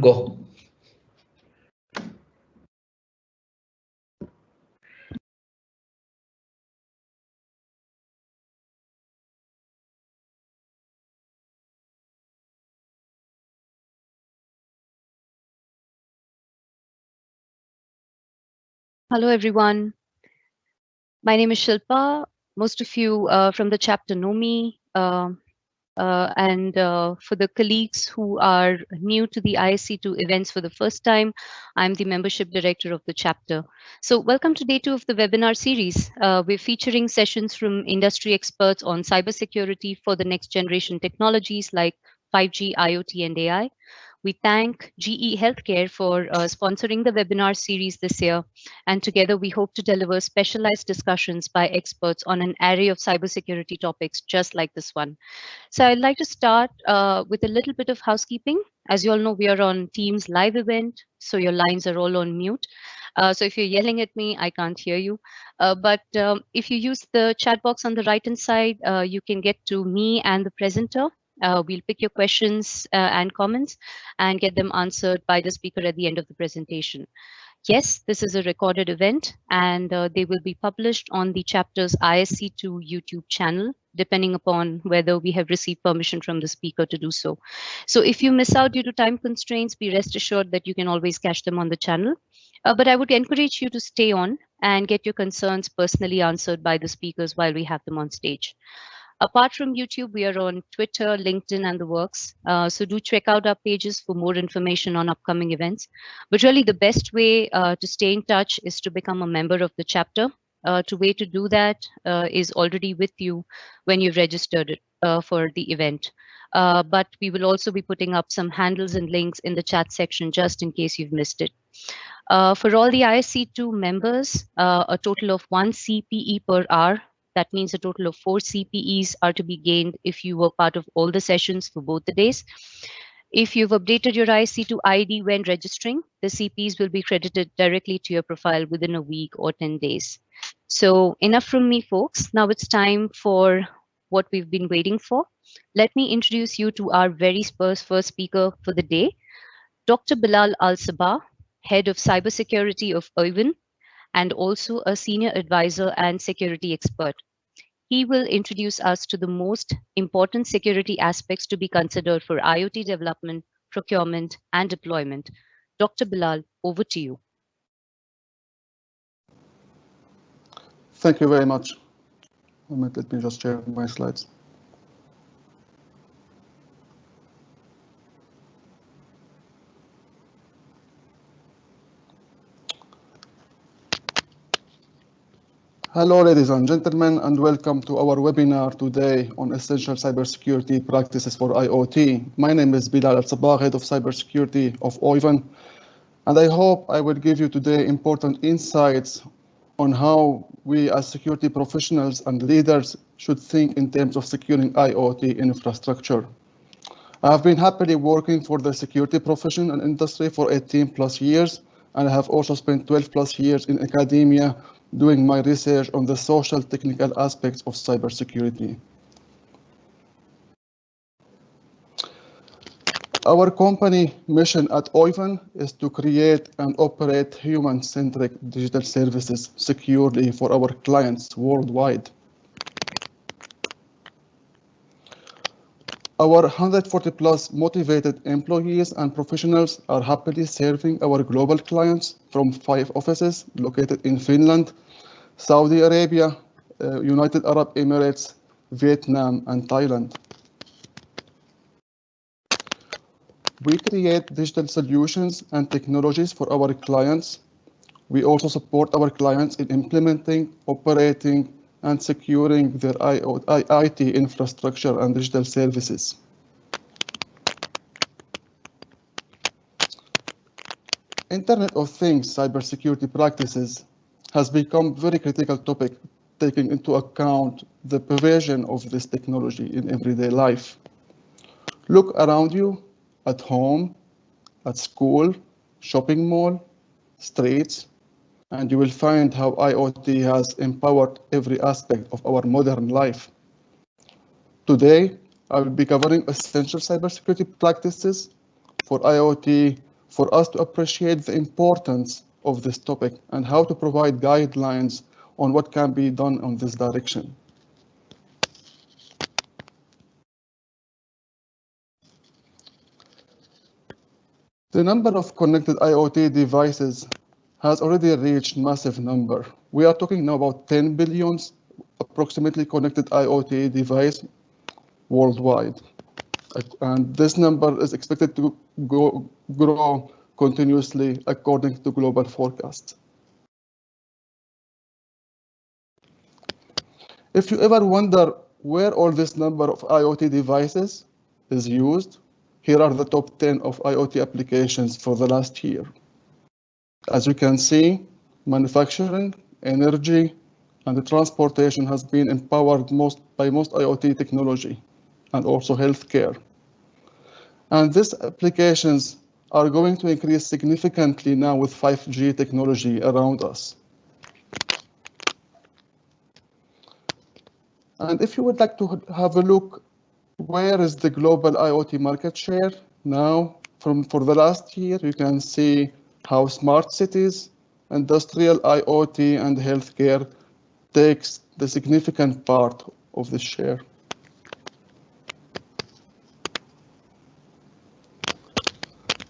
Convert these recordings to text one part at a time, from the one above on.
Go. Hello, everyone. My name is Shilpa. Most of you from the chapter know me. And for the colleagues who are new to the ISC2 events for the first time, I'm the membership director of the chapter. So welcome to day 2 of the webinar series. We're featuring sessions from industry experts on cybersecurity for the next generation technologies like 5G, IoT, and AI. We thank GE Healthcare for sponsoring the webinar series this year. And together we hope to deliver specialized discussions by experts on an array of cybersecurity topics just like this one. So I'd like to start with a little bit of housekeeping. As you all know, we are on Teams live event, so your lines are all on mute. So if you're yelling at me, I can't hear you. But if you use the chat box on the right-hand side, you can get to me and the presenter. We'll pick your questions and comments and get them answered by the speaker at the end of the presentation. Yes, this is a recorded event and they will be published on the chapter's ISC2 YouTube channel, depending upon whether we have received permission from the speaker to do so. So if you miss out due to time constraints, be rest assured that you can always catch them on the channel. But I would encourage you to stay on and get your concerns personally answered by the speakers while we have them on stage. Apart from YouTube, we are on Twitter, LinkedIn, and the works. So do check out our pages for more information on upcoming events. But really, the best way to stay in touch is to become a member of the chapter. The way to do that is already with you when you've registered it, for the event. But we will also be putting up some handles and links in the chat section just in case you've missed it. For all the ISC2 members, a total of 1 CPE per hour. That means a total of 4 CPEs are to be gained if you were part of all the sessions for both the days. If you've updated your ISC2 ID when registering, the CPEs will be credited directly to your profile within a week or 10 days. So enough from me, folks. Now it's time for what we've been waiting for. Let me introduce you to our very first speaker for the day, Dr. Bilal Al-Sabah, Head of Cybersecurity of Oivan, and also a senior advisor and security expert. He will introduce us to the most important security aspects to be considered for IoT development, procurement, and deployment. Dr. Bilal, over to you. Thank you very much. Let me just share my slides. Hello, ladies and gentlemen, and welcome to our webinar today on essential cybersecurity practices for IoT. My name is Bilal Al-Sabah, Head of Cybersecurity of Oivan, and I hope I will give you today important insights on how we as security professionals and leaders should think in terms of securing IoT infrastructure. I have been happily working for the security profession and industry for 18 plus years, and I have also spent 12 plus years in academia doing my research on the social technical aspects of cybersecurity. Our company mission at Oivan is to create and operate human-centric digital services securely for our clients worldwide. Our 140 plus motivated employees and professionals are happily serving our global clients from 5 offices located in Finland, Saudi Arabia, United Arab Emirates, Vietnam, and Thailand. We create digital solutions and technologies for our clients. We also support our clients in implementing, operating, and securing their IT infrastructure and digital services. Internet of Things cybersecurity practices has become a very critical topic, taking into account the provision of this technology in everyday life. Look around you, at home, at school, shopping mall, streets, and you will find how IoT has empowered every aspect of our modern life. Today, I will be covering essential cybersecurity practices for IoT for us to appreciate the importance of this topic and how to provide guidelines on what can be done on this direction. The number of connected IoT devices has already reached massive number. We are talking now about 10 billion approximately connected IoT device worldwide. And this number is expected to grow continuously according to global forecasts. If you ever wonder where all this number of IoT devices is used, here are the top 10 of IoT applications for the last year. As you can see, manufacturing, energy, and the transportation has been empowered by most IoT technology, and also healthcare. And these applications are going to increase significantly now with 5G technology around us. And if you would like to have a look, where is the global IoT market share now? For the last year, you can see how smart cities, industrial IoT, and healthcare takes the significant part of the share.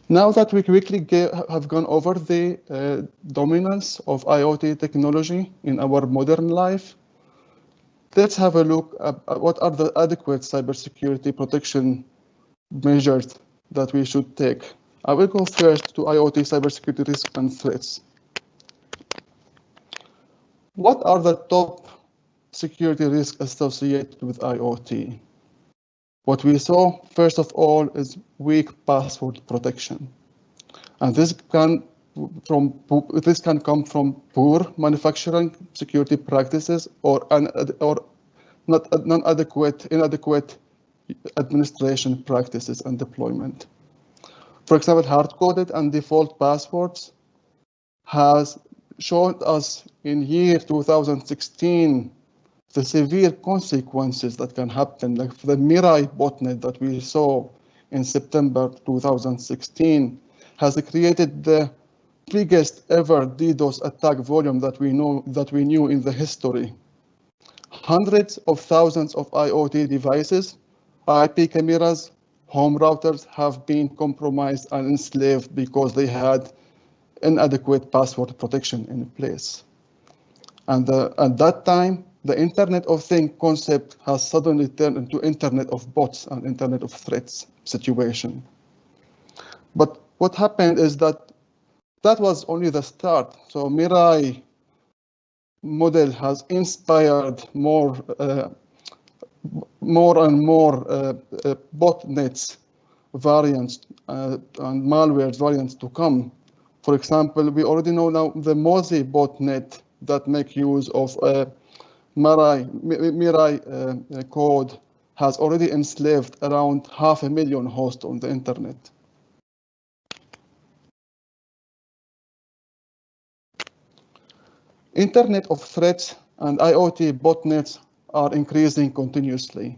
Now that we quickly have gone over the dominance of IoT technology in our modern life, let's have a look at what are the adequate cybersecurity protection measures that we should take. I will go first to IoT cybersecurity risks and threats. What are the top security risks associated with IoT? What we saw, first of all, is weak password protection. And this can come from poor manufacturing security practices or inadequate administration practices and deployment. For example, hard-coded and default passwords has shown us in year 2016 the severe consequences that can happen, like the Mirai botnet that we saw in September 2016 has created the biggest ever DDoS attack volume that we knew in the history. Hundreds of thousands of IoT devices, IP cameras, home routers have been compromised and enslaved because they had inadequate password protection in place. And at that time, the Internet of Things concept has suddenly turned into Internet of Bots and Internet of Threats situation. But what happened is that was only the start. So Mirai model has inspired more and more botnets variants and malware variants to come. For example, we already know now the Mozi botnet that make use of Mirai code has already enslaved around 500,000 hosts on the internet. Internet of Threats and IoT botnets are increasing continuously.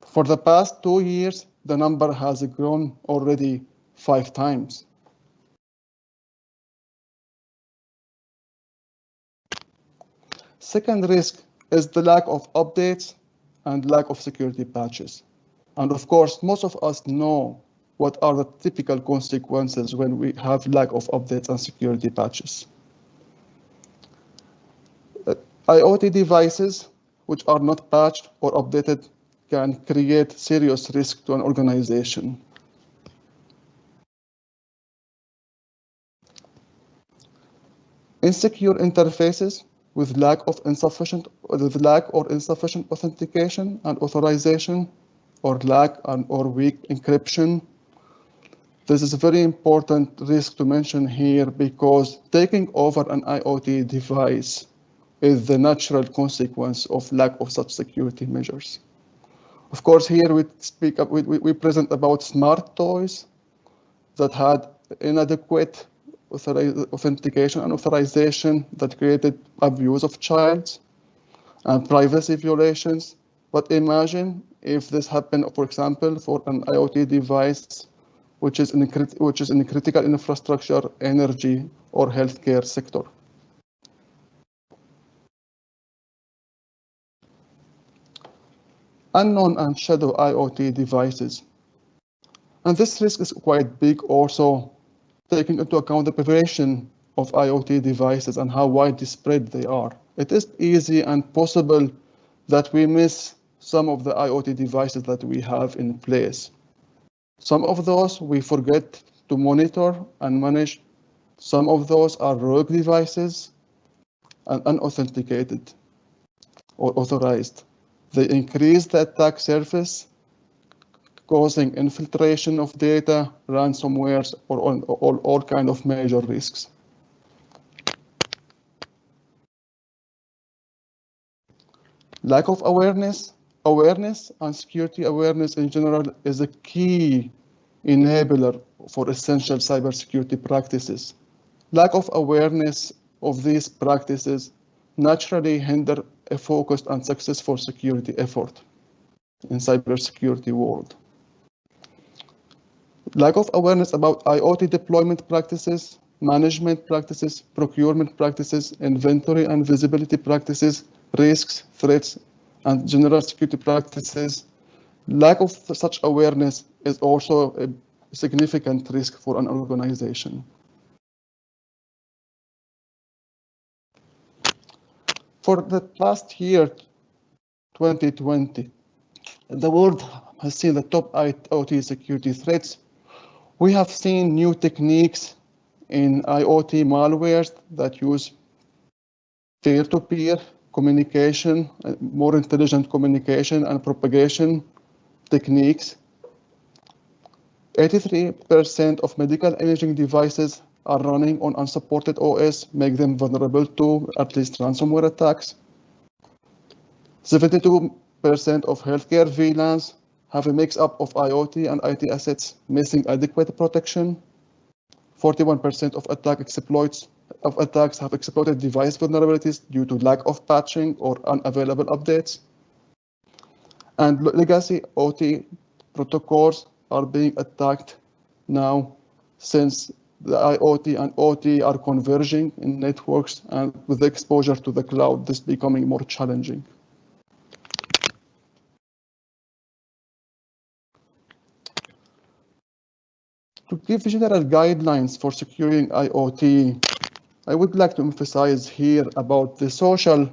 For the past 2 years, the number has grown already 5 times. Second risk is the lack of updates and lack of security patches. And of course, most of us know what are the typical consequences when we have lack of updates and security patches. IoT devices which are not patched or updated can create serious risk to an organization. Insecure interfaces with lack or insufficient authentication and authorization, or lack or weak encryption. This is a very important risk to mention here because taking over an IoT device is the natural consequence of lack of such security measures. Of course, here we present about smart toys that had inadequate authentication and authorization that created abuse of children and privacy violations. But imagine if this happened, for example, for an IoT device which is in critical infrastructure, energy, or healthcare sector. Unknown and shadow IoT devices. And this risk is quite big also, taking into account the preparation of IoT devices and how widespread they are. It is easy and possible that we miss some of the IoT devices that we have in place. Some of those we forget to monitor and manage. Some of those are rogue devices and unauthenticated or authorized. They increase the attack surface, causing infiltration of data, ransomwares, or all kind of major risks. Lack of awareness and security awareness in general is a key enabler for essential cybersecurity practices. Lack of awareness of these practices naturally hinder a focused and successful security effort in cybersecurity world. Lack of awareness about IoT deployment practices, management practices, procurement practices, inventory and visibility practices, risks, threats, and general security practices. Lack of such awareness is also a significant risk for an organization. For the past year, 2020, the world has seen the top IoT security threats. We have seen new techniques in IoT malwares that use peer-to-peer communication, more intelligent communication and propagation techniques. 83% of medical imaging devices are running on unsupported OS, make them vulnerable to at least ransomware attacks. 72% of healthcare VLANs have a mix-up of IoT and IT assets missing adequate protection. 41% of attacks have exploited device vulnerabilities due to lack of patching or unavailable updates. And legacy OT protocols are being attacked now since the IoT and OT are converging in networks, and with the exposure to the cloud, this is becoming more challenging. To give general guidelines for securing IoT, I would like to emphasize here about the social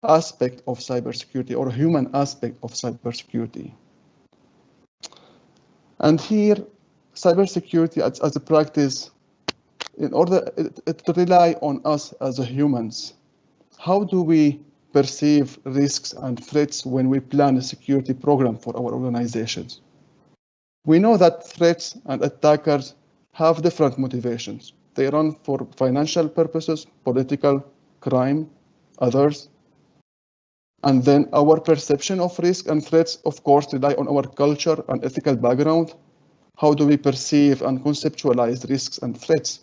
aspect of cybersecurity or human aspect of cybersecurity. And here, cybersecurity as a practice, in order to rely on us as humans, how do we perceive risks and threats when we plan a security program for our organizations? We know that threats and attackers have different motivations. They run for financial purposes, political, crime, others. And then our perception of risk and threats, of course, rely on our culture and ethical background. How do we perceive and conceptualize risks and threats?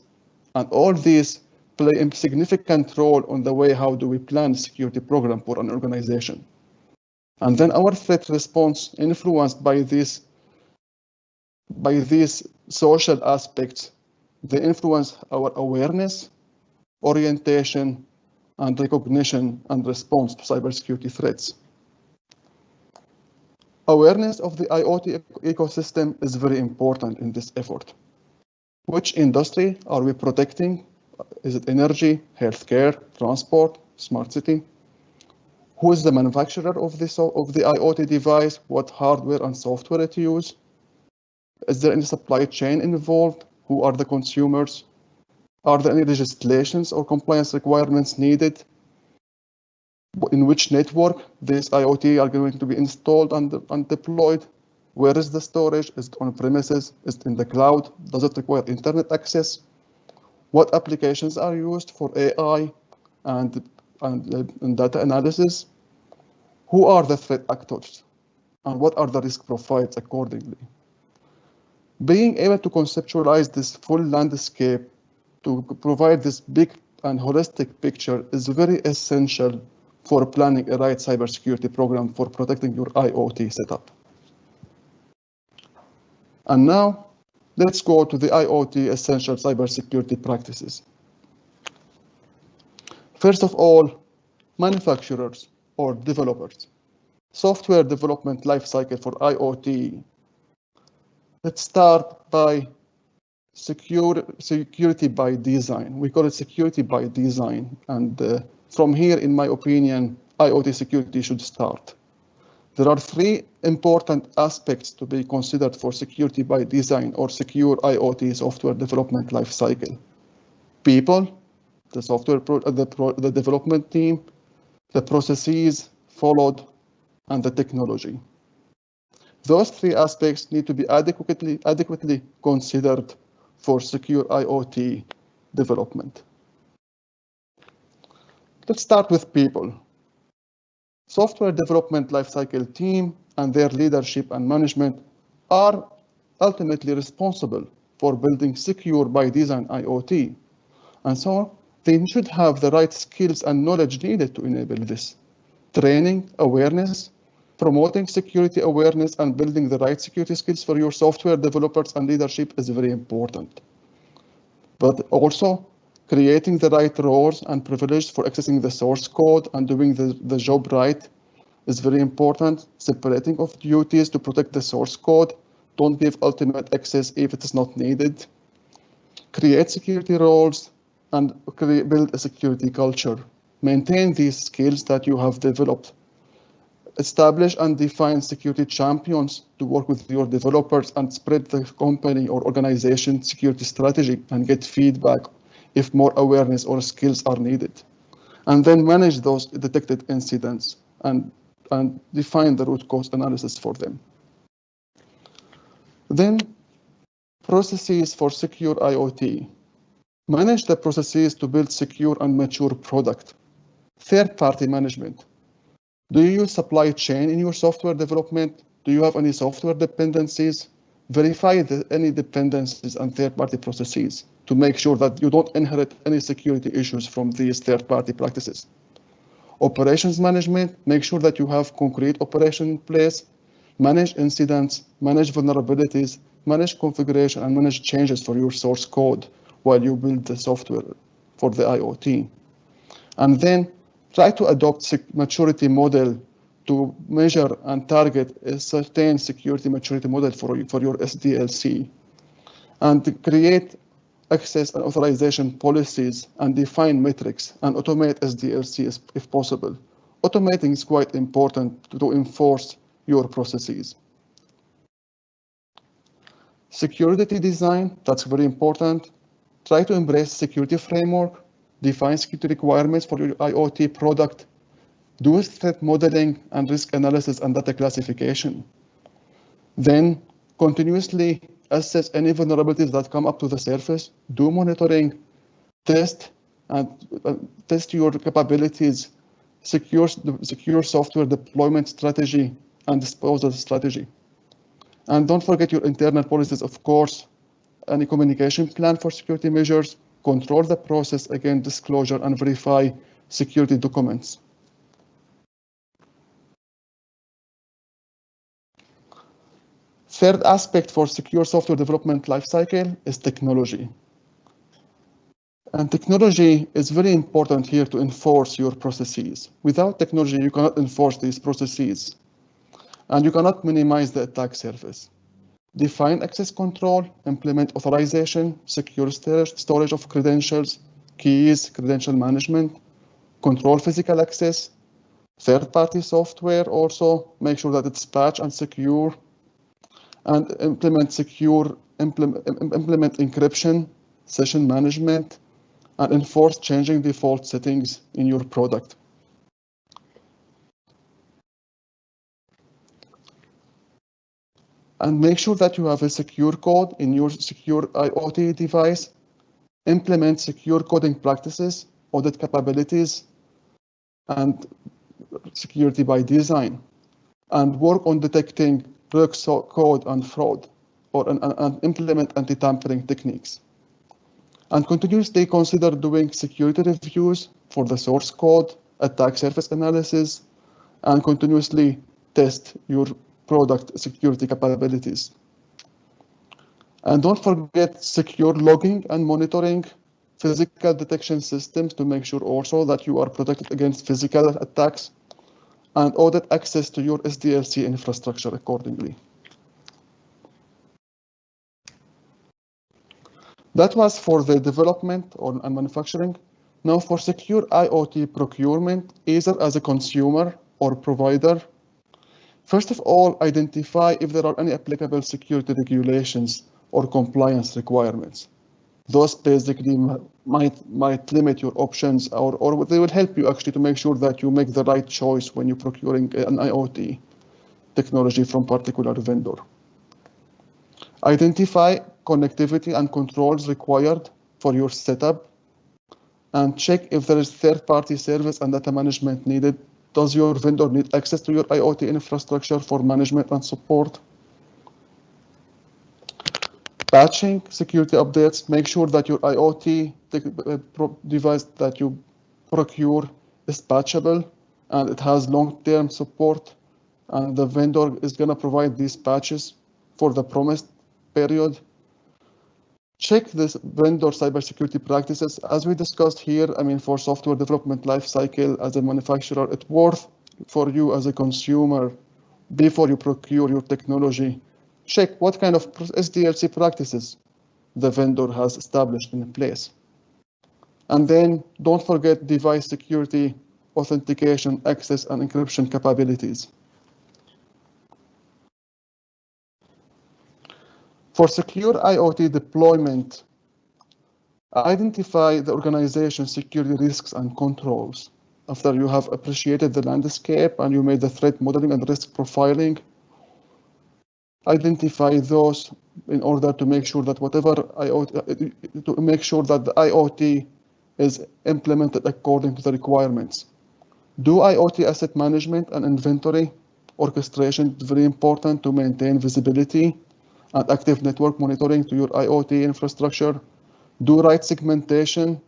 And all these play a significant role on the way how do we plan a security program for an organization. And then our threat response influenced by these social aspects, they influence our awareness, orientation, and recognition and response to cybersecurity threats. Awareness of the IoT ecosystem is very important in this effort. Which industry are we protecting? Is it energy, healthcare, transport, smart city? Who is the manufacturer of the IoT device? What hardware and software it uses? Is there any supply chain involved? Who are the consumers? Are there any legislations or compliance requirements needed? In which network these IoT are going to be installed and deployed? Where is the storage? Is it on premises? Is it in the cloud? Does it require internet access? What applications are used for AI and data analysis? Who are the threat actors? And what are the risk profiles accordingly? Being able to conceptualize this full landscape to provide this big and holistic picture is very essential for planning a right cybersecurity program for protecting your IoT setup. And now Let's go to the IoT essential cybersecurity practices. First of all, manufacturers or developers. Software development lifecycle for IoT. Let's start by security by design. We call it security by design. And from here, in my opinion, IoT security should start. There are three important aspects to be considered for security by design or secure IoT software development lifecycle. People, the software, the development team, the processes followed, and the technology. Those three aspects need to be adequately considered for secure IoT development. Let's start with people. Software development lifecycle team and their leadership and management are ultimately responsible for building secure by design IoT. And so they should have the right skills and knowledge needed to enable this. Training, awareness, promoting security awareness and building the right security skills for your software developers and leadership is very important. But also creating the right roles and privileges for accessing the source code and doing the job right is very important. Separating of duties to protect the source code. Don't give ultimate access if it is not needed. Create security roles and build a security culture. Maintain these skills that you have developed. Establish and define security champions to work with your developers and spread the company or organization security strategy and get feedback if more awareness or skills are needed. And then manage those detected incidents and define the root cause analysis for them. Then processes for secure IoT. Manage the processes to build secure and mature product. Third-party management. Do you use supply chain in your software development? Do you have any software dependencies? Verify any dependencies and third-party processes to make sure that you don't inherit any security issues from these third-party practices. Operations management, make sure that you have concrete operation in place, manage incidents, manage vulnerabilities, manage configuration, and manage changes for your source code while you build the software for the IoT. And then try to adopt maturity model to measure and target a certain security maturity model for your Sdlc. And create access and authorization policies and define metrics and automate Sdlc if possible. Automating is quite important to enforce your processes. Security design, that's very important. Try to embrace security framework, define security requirements for your IoT product, do threat modeling and risk analysis and data classification. Then continuously assess any vulnerabilities that come up to the surface, do monitoring, test your capabilities, secure software deployment strategy and disposal strategy. And don't forget your internal policies, of course, any communication plan for security measures, control the process, again, disclosure, and verify security documents. Third aspect for secure software development lifecycle is technology. And technology is very important here to enforce your processes. Without technology, you cannot enforce these processes. And you cannot minimize the attack surface. Define access control, implement authorization, secure storage of credentials, keys, credential management, control physical access, third-party software also, make sure that it's patched and secure, and implement encryption, session management, and enforce changing default settings in your product. And make sure that you have a secure code in your secure IoT device, implement secure coding practices, audit capabilities, and security by design, and work on detecting rogue code and fraud, and implement anti-tampering techniques. And continuously consider doing security reviews for the source code, attack surface analysis, and continuously test your product security capabilities. And don't forget secure logging and monitoring, physical detection systems to make sure also that you are protected against physical attacks, and audit access to your Sdlc infrastructure accordingly. That was for the development and manufacturing. Now for secure IoT procurement, either as a consumer or provider, first of all, identify if there are any applicable security regulations or compliance requirements. Those basically might limit your options, or they will help you actually to make sure that you make the right choice when you're procuring an IoT technology from particular vendor. Identify connectivity and controls required for your setup, and check if there is third-party service and data management needed. Does your vendor need access to your IoT infrastructure for management and support? Patching security updates, make sure that your IoT device that you procure is patchable and it has long-term support, and the vendor is going to provide these patches for the promised period. Check this vendor cybersecurity practices. As we discussed here, I mean, for software development lifecycle as a manufacturer, it's worth for you as a consumer, before you procure your technology, check what kind of Sdlc practices the vendor has established in place. And then don't forget device security, authentication, access, and encryption capabilities. For secure IoT deployment, identify the organization's security risks and controls. After you have appreciated the landscape and you made the threat modeling and risk profiling, identify those in order to make sure that to make sure that the IoT is implemented according to the requirements. Do IoT asset management and inventory orchestration is very important to maintain visibility and active network monitoring to your IoT infrastructure. Do right segmentation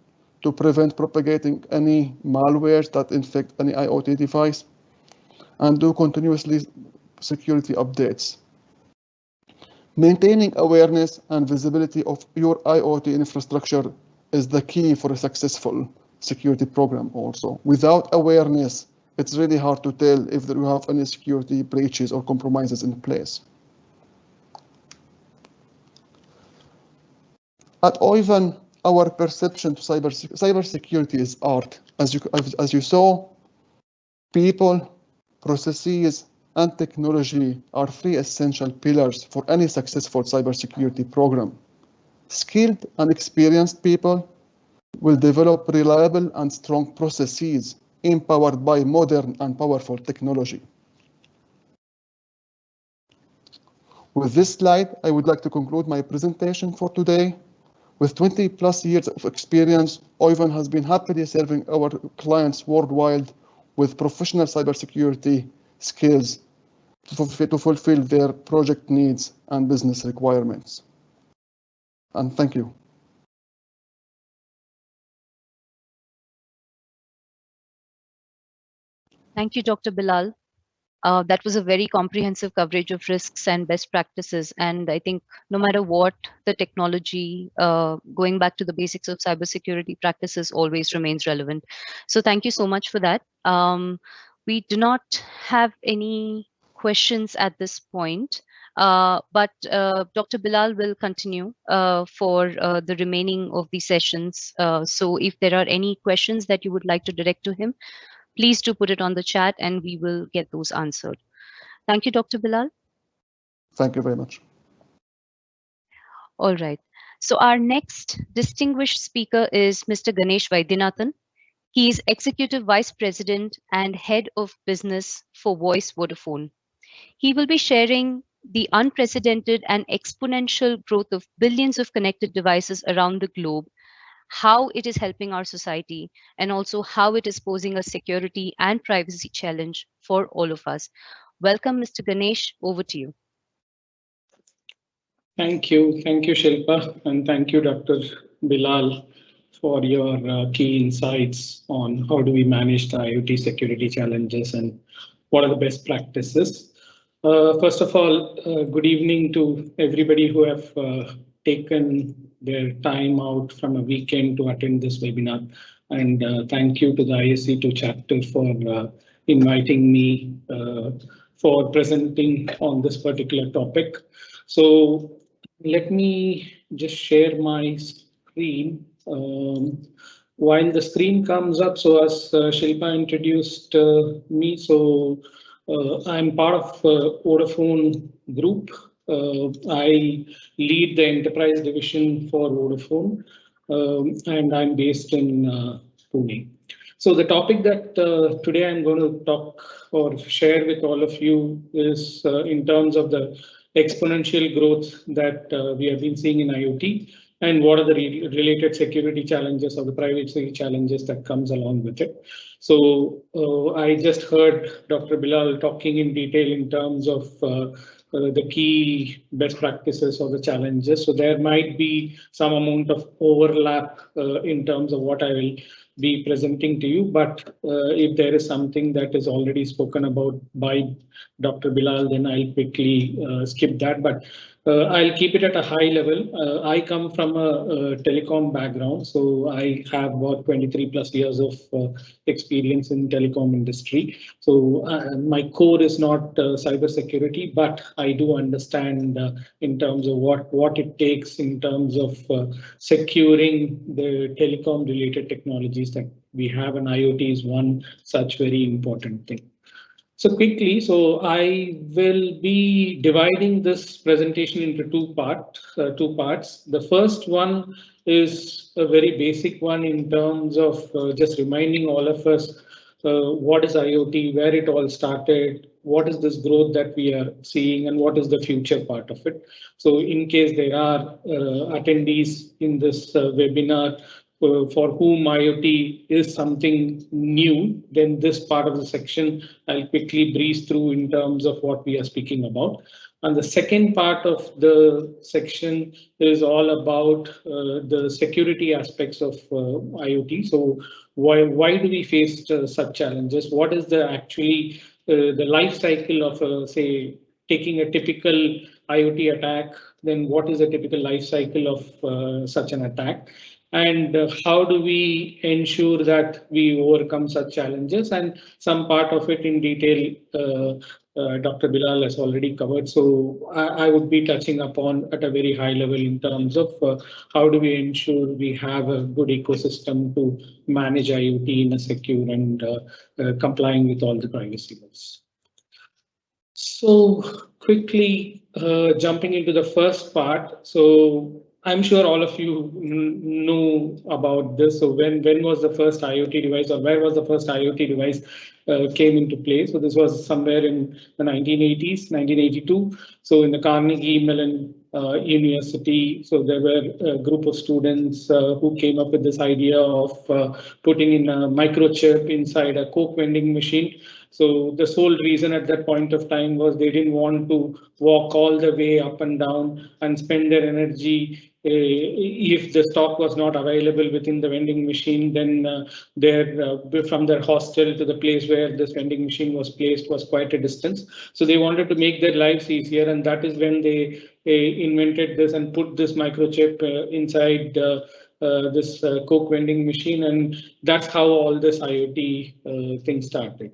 to prevent propagating any malwares that infect any IoT device, and do continuously security updates. Maintaining awareness and visibility of your IoT infrastructure is the key for a successful security program also. Without awareness, it's really hard to tell if you have any security breaches or compromises in place. At Oivan, our perception to cybersecurity is art. As you saw, people, processes, and technology are three essential pillars for any successful cybersecurity program. Skilled and experienced people will develop reliable and strong processes empowered by modern and powerful technology. With this slide, I would like to conclude my presentation for today. With 20 plus years of experience, Oivan has been happily serving our clients worldwide with professional cybersecurity skills to fulfill their project needs and business requirements. And thank you. Thank you, Dr. Bilal. That was a very comprehensive coverage of risks and best practices. And I think no matter what the technology, going back to the basics of cybersecurity practices always remains relevant. So thank you so much for that. We do not have any questions at this point, but Dr. Bilal will continue for the remaining of the sessions. So if there are any questions that you would like to direct to him, please do put it on the chat and we will get those answered. Thank you, Dr. Bilal. Thank you very much. All right. So our next distinguished speaker is Mr. Ganesh Vaidyanathan. He is Executive Vice President and Head of Business for Voice Vodafone. He will be sharing the unprecedented and exponential growth of billions of connected devices around the globe, how it is helping our society, and also how it is posing a security and privacy challenge for all of us. Welcome, Mr. Ganesh. Over to you. Thank you, Shilpa, and thank you, Dr. Bilal, for your key insights on how do we manage the IoT security challenges and what are the best practices. First of all, good evening to everybody who have taken their time out from a weekend to attend this webinar. And thank you to the ISC2 chapter for inviting me for presenting on this particular topic. So let me just share my screen. While the screen comes up, so as Shilpa introduced me, so I'm part of Vodafone Group. I lead the enterprise division for Vodafone, and I'm based in Pune. So the topic that today I'm going to talk or share with all of you is in terms of the exponential growth that we have been seeing in IoT, and what are the related security challenges or the privacy challenges that comes along with it. So I just heard Dr. Bilal talking in detail in terms of the key best practices or the challenges. So there might be some amount of overlap in terms of what I will be presenting to you, but if there is something that is already spoken about by Dr. Bilal, then I'll quickly skip that. But I'll keep it at a high level. I come from a telecom background, so I have about 23 plus years of experience in telecom industry. So my core is not cybersecurity, but I do understand in terms of what it takes in terms of securing the telecom related technologies that we have, and IoT is one such very important thing. So quickly, so I will be dividing this presentation into two parts. The first one is a very basic one in terms of just reminding all of us what is IoT, where it all started, what is this growth that we are seeing, and what is the future part of it. So in case there are attendees in this webinar for whom IoT is something new, then this part of the section I'll quickly breeze through in terms of what we are speaking about. And the second part of the section is all about the security aspects of IoT. So why do we face such challenges? What is the actually the life cycle of say taking a typical IoT attack? Then what is the typical life cycle of such an attack? And how do we ensure that we overcome such challenges? And some part of it in detail, Dr. Bilal has already covered. So I would be touching upon at a very high level in terms of how do we ensure we have a good ecosystem to manage IoT in a secure and complying with all the privacy laws. So quickly jumping into the first part. So I'm sure all of you know about this. So when was the first IoT device, or where was the first IoT device came into play? So this was somewhere in the 1980s, 1982. So in the Carnegie Mellon University, so there were a group of students who came up with this idea of putting in a microchip inside a Coke vending machine. So the sole reason at that point of time was they didn't want to walk all the way up and down and spend their energy. If the stock was not available within the vending machine, then from their hostel to the place where this vending machine was placed was quite a distance. So they wanted to make their lives easier, and that is when they invented this and put this microchip inside this Coke vending machine, and that's how all this IoT thing started.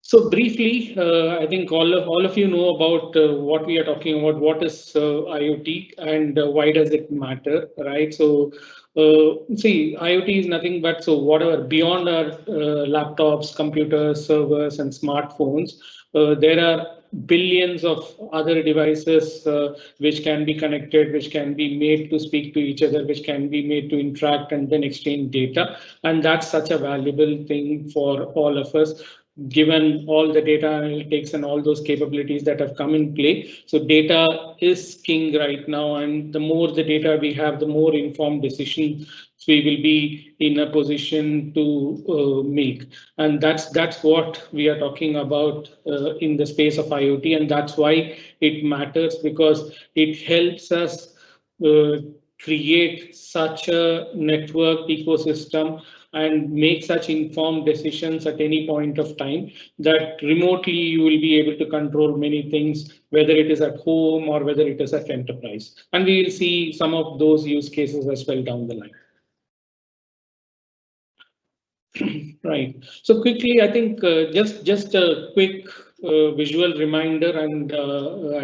So briefly, I think all of you know about what we are talking about. What is IoT and why does it matter, right? So see, IoT is nothing but so whatever beyond our laptops, computers, servers, and smartphones. There are billions of other devices which can be connected, which can be made to speak to each other, which can be made to interact and then exchange data. And that's such a valuable thing for all of us, given all the data analytics and all those capabilities that have come in play. So data is king right now, and the more the data we have, the more informed decisions we will be in a position to make. And that's what we are talking about in the space of IoT, and that's why it matters, because it helps us create such a network ecosystem and make such informed decisions at any point of time, that remotely you will be able to control many things, whether it is at home or whether it is at enterprise. And we will see some of those use cases as well down the line. Right. So quickly, I think just a quick visual reminder, and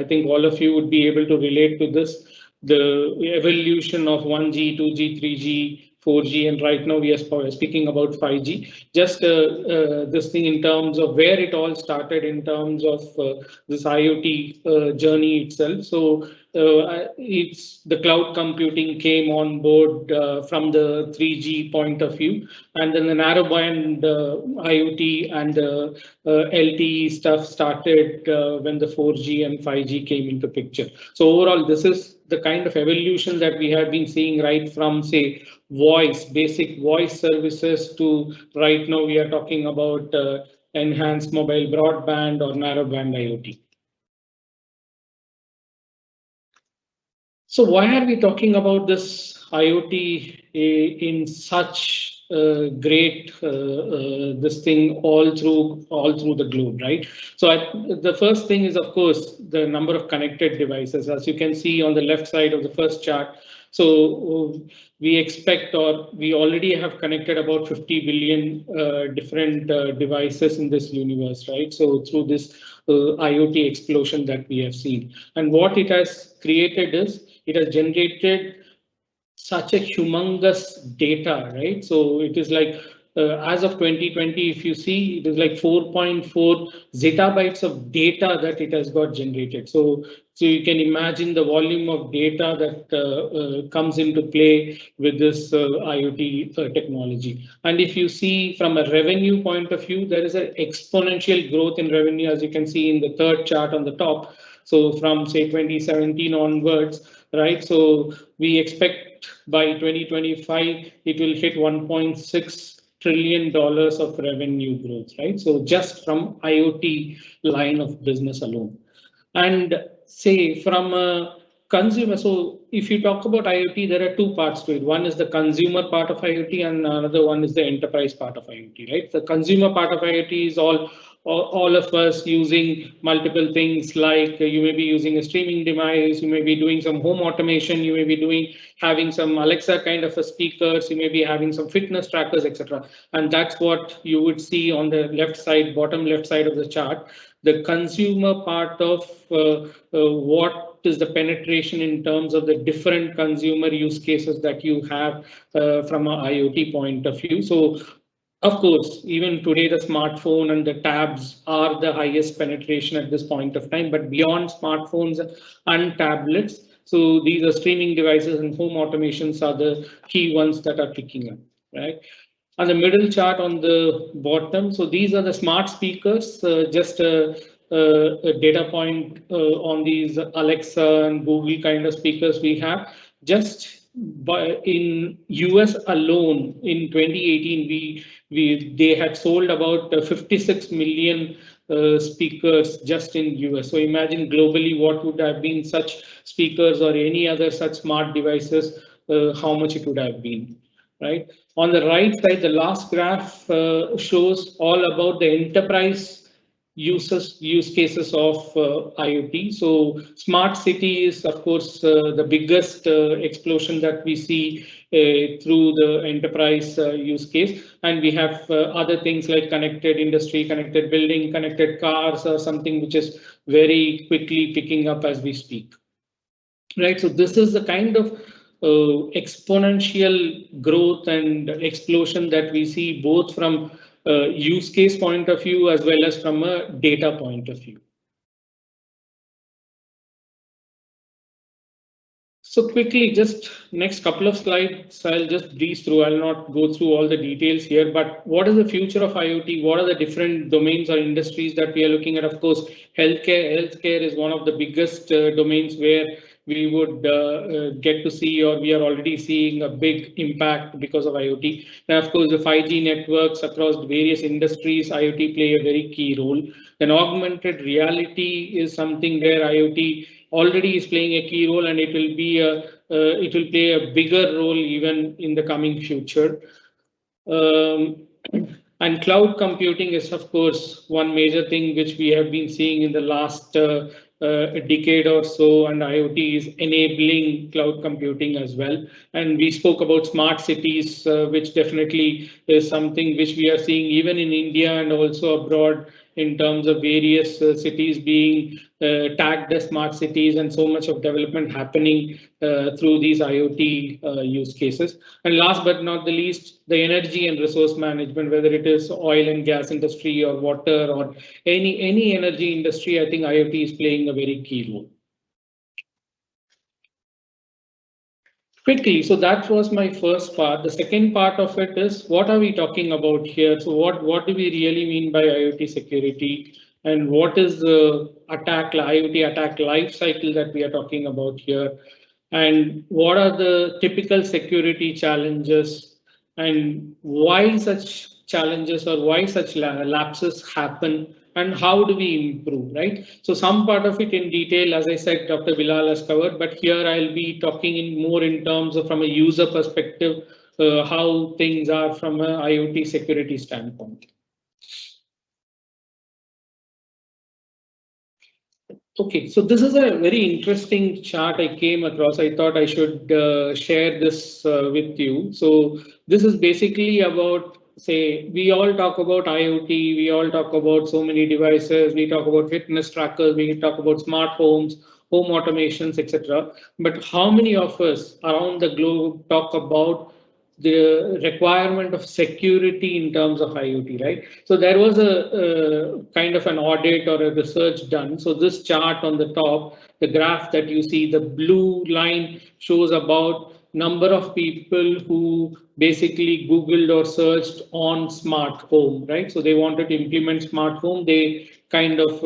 I think all of you would be able to relate to this, the evolution of 1G, 2G, 3G, 4G, and right now we are speaking about 5G. Just this thing in terms of where it all started in terms of this IoT journey itself. So it's the cloud computing came on board from the 3G point of view, and then the narrowband IoT and LTE stuff started when the 4G and 5G came into picture. So overall, this is the kind of evolution that we have been seeing right from, say, basic voice services to right now we are talking about enhanced mobile broadband or narrowband IoT. So why are we talking about this IoT in such great this thing all through the globe, right? So the first thing is, of course, the number of connected devices, as you can see on the left side of the first chart. So we expect, or we already have connected about 50 billion different devices in this universe, right? So through this IoT explosion that we have seen, and what it has created is it has generated such a humongous data, right? So it is like as of 2020, if you see, it is like 4.4 zettabytes of data that it has got generated. So you can imagine the volume of data that comes into play with this IoT technology. And if you see from a revenue point of view, there is an exponential growth in revenue, as you can see in the third chart on the top. So from, say, 2017 onwards, right? So we expect by 2025, it will hit $1.6 trillion of revenue growth, right? So just from IoT line of business alone. And say from a consumer, so if you talk about IoT, there are two parts to it. One is the consumer part of IoT and another one is the enterprise part of IoT, right? The consumer part of IoT is all of us using multiple things, like you may be using a streaming device, you may be doing some home automation, you may be having some Alexa kind of a speakers, you may be having some fitness trackers, etc. And that's what you would see on the left side, bottom left side of the chart. The consumer part of what is the penetration in terms of the different consumer use cases that you have from an IoT point of view. So of course, even today, the smartphone and the tabs are the highest penetration at this point of time, but beyond smartphones and tablets, so these are streaming devices and home automations are the key ones that are picking up, right? On the middle chart on the bottom, so these are the smart speakers, just a data point on these Alexa and Google kind of speakers we have. Just in US alone in 2018, they had sold about 56 million speakers just in US. So imagine globally what would have been such speakers or any other such smart devices, how much it would have been, right? On the right side, the last graph shows all about the enterprise use cases of IoT. So smart city is, of course, the biggest explosion that we see through the enterprise use case. And we have other things like connected industry, connected building, connected cars, or something which is very quickly picking up as we speak. Right. So this is the kind of exponential growth and explosion that we see both from use case point of view as well as from a data point of view. So quickly, just next couple of slides, I'll just breeze through. I'll not go through all the details here, but what is the future of IoT? What are the different domains or industries that we are looking at? Of course, healthcare is one of the biggest domains where we would get to see, or we are already seeing a big impact because of IoT. And of course, the 5G networks across various industries, IoT play a very key role. Then augmented reality is something where IoT already is playing a key role, and it will play a bigger role even in the coming future. And cloud computing is, of course, one major thing which we have been seeing in the last decade or so, and IoT is enabling cloud computing as well. And we spoke about smart cities, which definitely is something which we are seeing even in India and also abroad, in terms of various cities being tagged as smart cities, and so much of development happening through these IoT use cases. And last but not the least, the energy and resource management, whether it is oil and gas industry or water or any energy industry, I think IoT is playing a very key role. Quickly, so that was my first part. The second part of it is, what are we talking about here? So what do we really mean by IoT security? And what is the IoT attack life cycle that we are talking about here? And what are the typical security challenges, and why such challenges or why such lapses happen, and how do we improve, right? So some part of it in detail, as I said, Dr. Bilal has covered, but here I'll be talking in more in terms of from a user perspective, how things are from an IoT security standpoint. Okay, so this is a very interesting chart I came across. I thought I should share this with you. So this is basically about, say, we all talk about IoT, we all talk about so many devices, we talk about fitness trackers, we talk about smart homes, home automations, etc. But how many of us around the globe talk about the requirement of security in terms of IoT, right? So there was a kind of an audit or a research done. So this chart on the top, the graph that you see, the blue line shows about number of people who basically Googled or searched on smart home, right? So they wanted to implement smart home, they kind of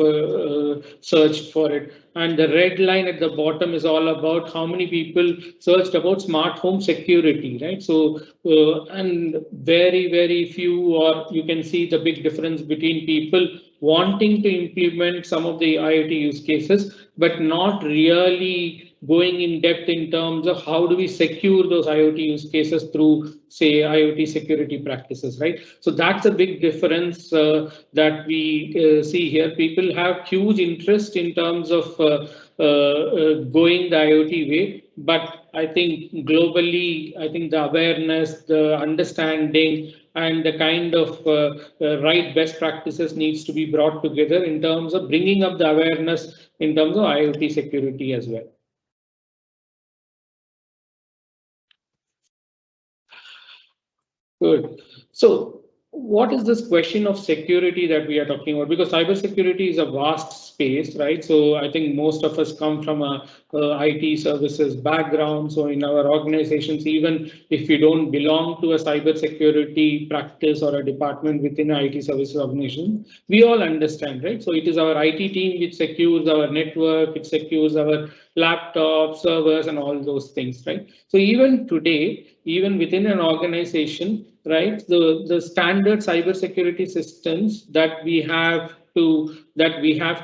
searched for it. And the red line at the bottom is all about how many people searched about smart home security, right? So, and very few, or you can see the big difference between people wanting to implement some of the IoT use cases, but not really going in depth in terms of how do we secure those IoT use cases through, say, IoT security practices, right? So that's a big difference that we see here. People have huge interest in terms of going the IoT way, but I think globally, I think the awareness, the understanding, and the kind of right best practices needs to be brought together in terms of bringing up the awareness in terms of IoT security as well. Good. So what is this question of security that we are talking about? Because cybersecurity is a vast space, right? So I think most of us come from a IT services background. So in our organizations, even if you don't belong to a cybersecurity practice or a department within an IT services organization, we all understand, right? So it is our IT team which secures our network, it secures our laptops, servers, and all those things, right? So even today, even within an organization, right, the standard cybersecurity systems that we have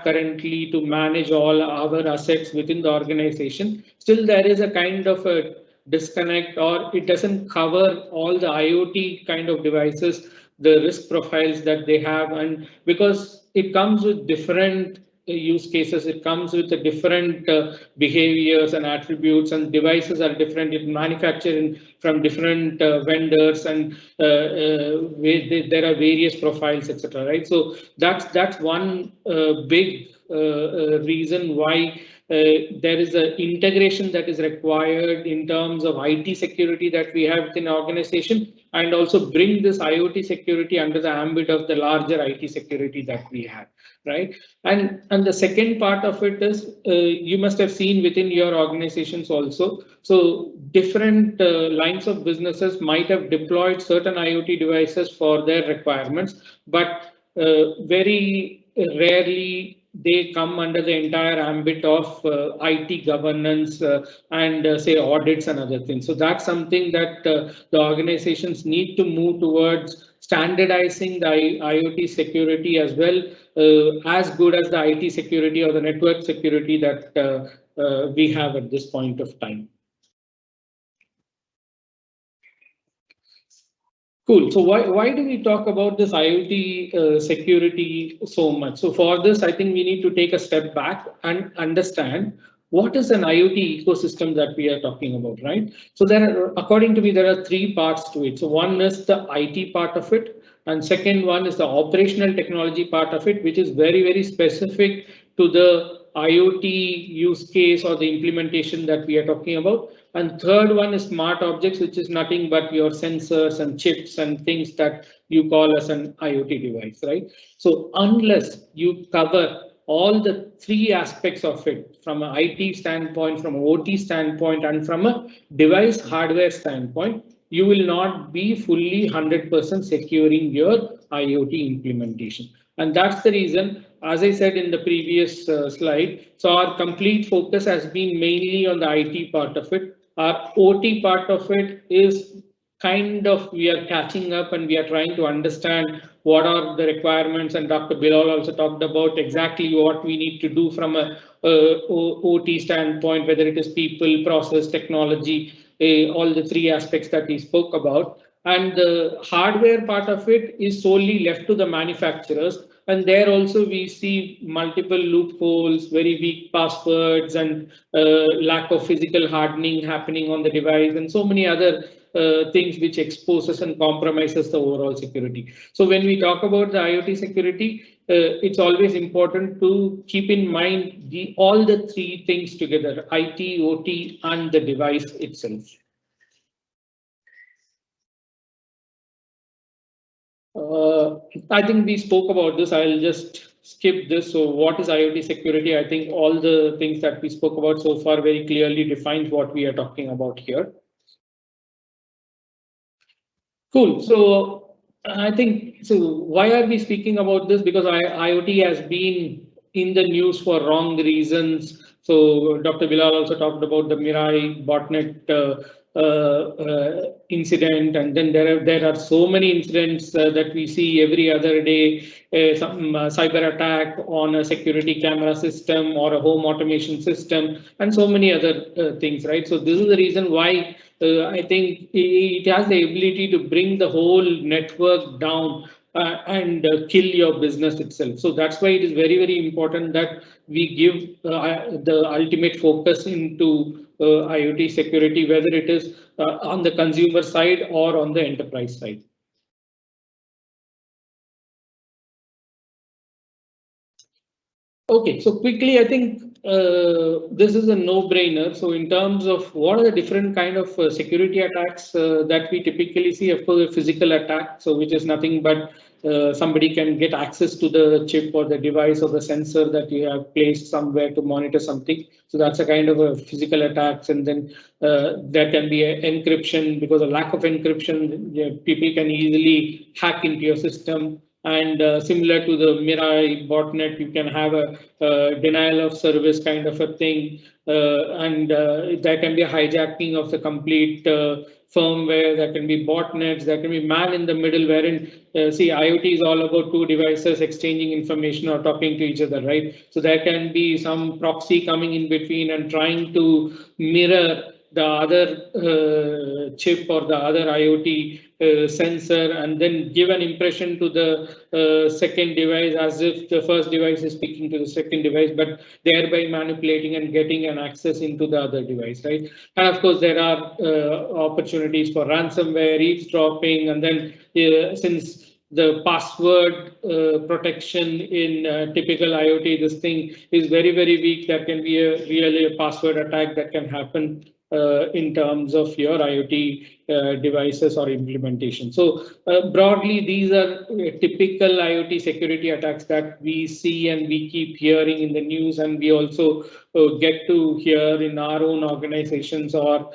currently to manage all our assets within the organization, still there is a kind of a disconnect, or it doesn't cover all the IoT kind of devices, the risk profiles that they have, and because it comes with different use cases, it comes with a different behaviors and attributes, and devices are different, it manufactured from different vendors, and there are various profiles, etc., right? So that's one big reason why there is an integration that is required in terms of IT security that we have within an organization, and also bring this IoT security under the ambit of the larger IT security that we have, right? And the second part of it is you must have seen within your organizations also. So different lines of businesses might have deployed certain IoT devices for their requirements, but very rarely they come under the entire ambit of IT governance and say audits and other things. So that's something that the organizations need to move towards, standardizing the IoT security as well, as good as the IT security or the network security that we have at this point of time. Cool. So why do we talk about this IoT security so much? So for this, I think we need to take a step back and understand what is an IoT ecosystem that we are talking about, right? So according to me, there are three parts to it. So one is the IT part of it, and second one is the operational technology part of it, which is very specific to the IoT use case or the implementation that we are talking about. And third one is smart objects, which is nothing but your sensors and chips and things that you call as an IoT device, right? So unless you cover all the three aspects of it from an IT standpoint, from an OT standpoint, and from a device hardware standpoint, you will not be fully 100% securing your IoT implementation. And that's the reason, as I said in the previous slide, so our complete focus has been mainly on the IT part of it. Our OT part of it is kind of, we are catching up and we are trying to understand what are the requirements, and Dr. Bilal also talked about exactly what we need to do from a OT standpoint, whether it is people, process, technology, all the three aspects that he spoke about. And the hardware part of it is solely left to the manufacturers. And there also we see multiple loopholes, very weak passwords, and lack of physical hardening happening on the device, and so many other things which exposes and compromises the overall security. So when we talk about the IoT security, it's always important to keep in mind all the three things together: IT, OT, and the device itself. I think we spoke about this. I'll just skip this. So what is IoT security? I think all the things that we spoke about so far very clearly defines what we are talking about here. Cool. So I think, so why are we speaking about this? Because IoT has been in the news for wrong reasons. So Dr. Bilal also talked about the Mirai botnet incident, and then there are so many incidents that we see every other day. Some cyber attack on a security camera system or a home automation system, and so many other things, right? So this is the reason why I think it has the ability to bring the whole network down and kill your business itself. So that's why it is very important that we give the ultimate focus into IoT security, whether it is on the consumer side or on the enterprise side. Okay, so quickly, I think this is a no-brainer. So in terms of what are the different kind of security attacks that we typically see, of course, a physical attack, so which is nothing but somebody can get access to the chip or the device or the sensor that you have placed somewhere to monitor something. So that's a kind of a physical attacks. And then there can be an encryption. Because of lack of encryption, people can easily hack into your system. And similar to the Mirai botnet, you can have a denial of service kind of a thing. And there can be a hijacking of the complete firmware. There can be botnets. There can be man in the middle, wherein see, IoT is all about two devices exchanging information or talking to each other, right? So there can be some proxy coming in between and trying to mirror the other chip or the other IoT sensor, and then give an impression to the second device as if the first device is speaking to the second device, but thereby manipulating and getting an access into the other device, right? And of course, there are opportunities for ransomware, eavesdropping, and then since the password protection in typical IoT, this thing is very weak. There can be really a password attack that can happen in terms of your IoT devices or implementation. So broadly, these are typical IoT security attacks that we see and we keep hearing in the news, and we also get to hear in our own organizations or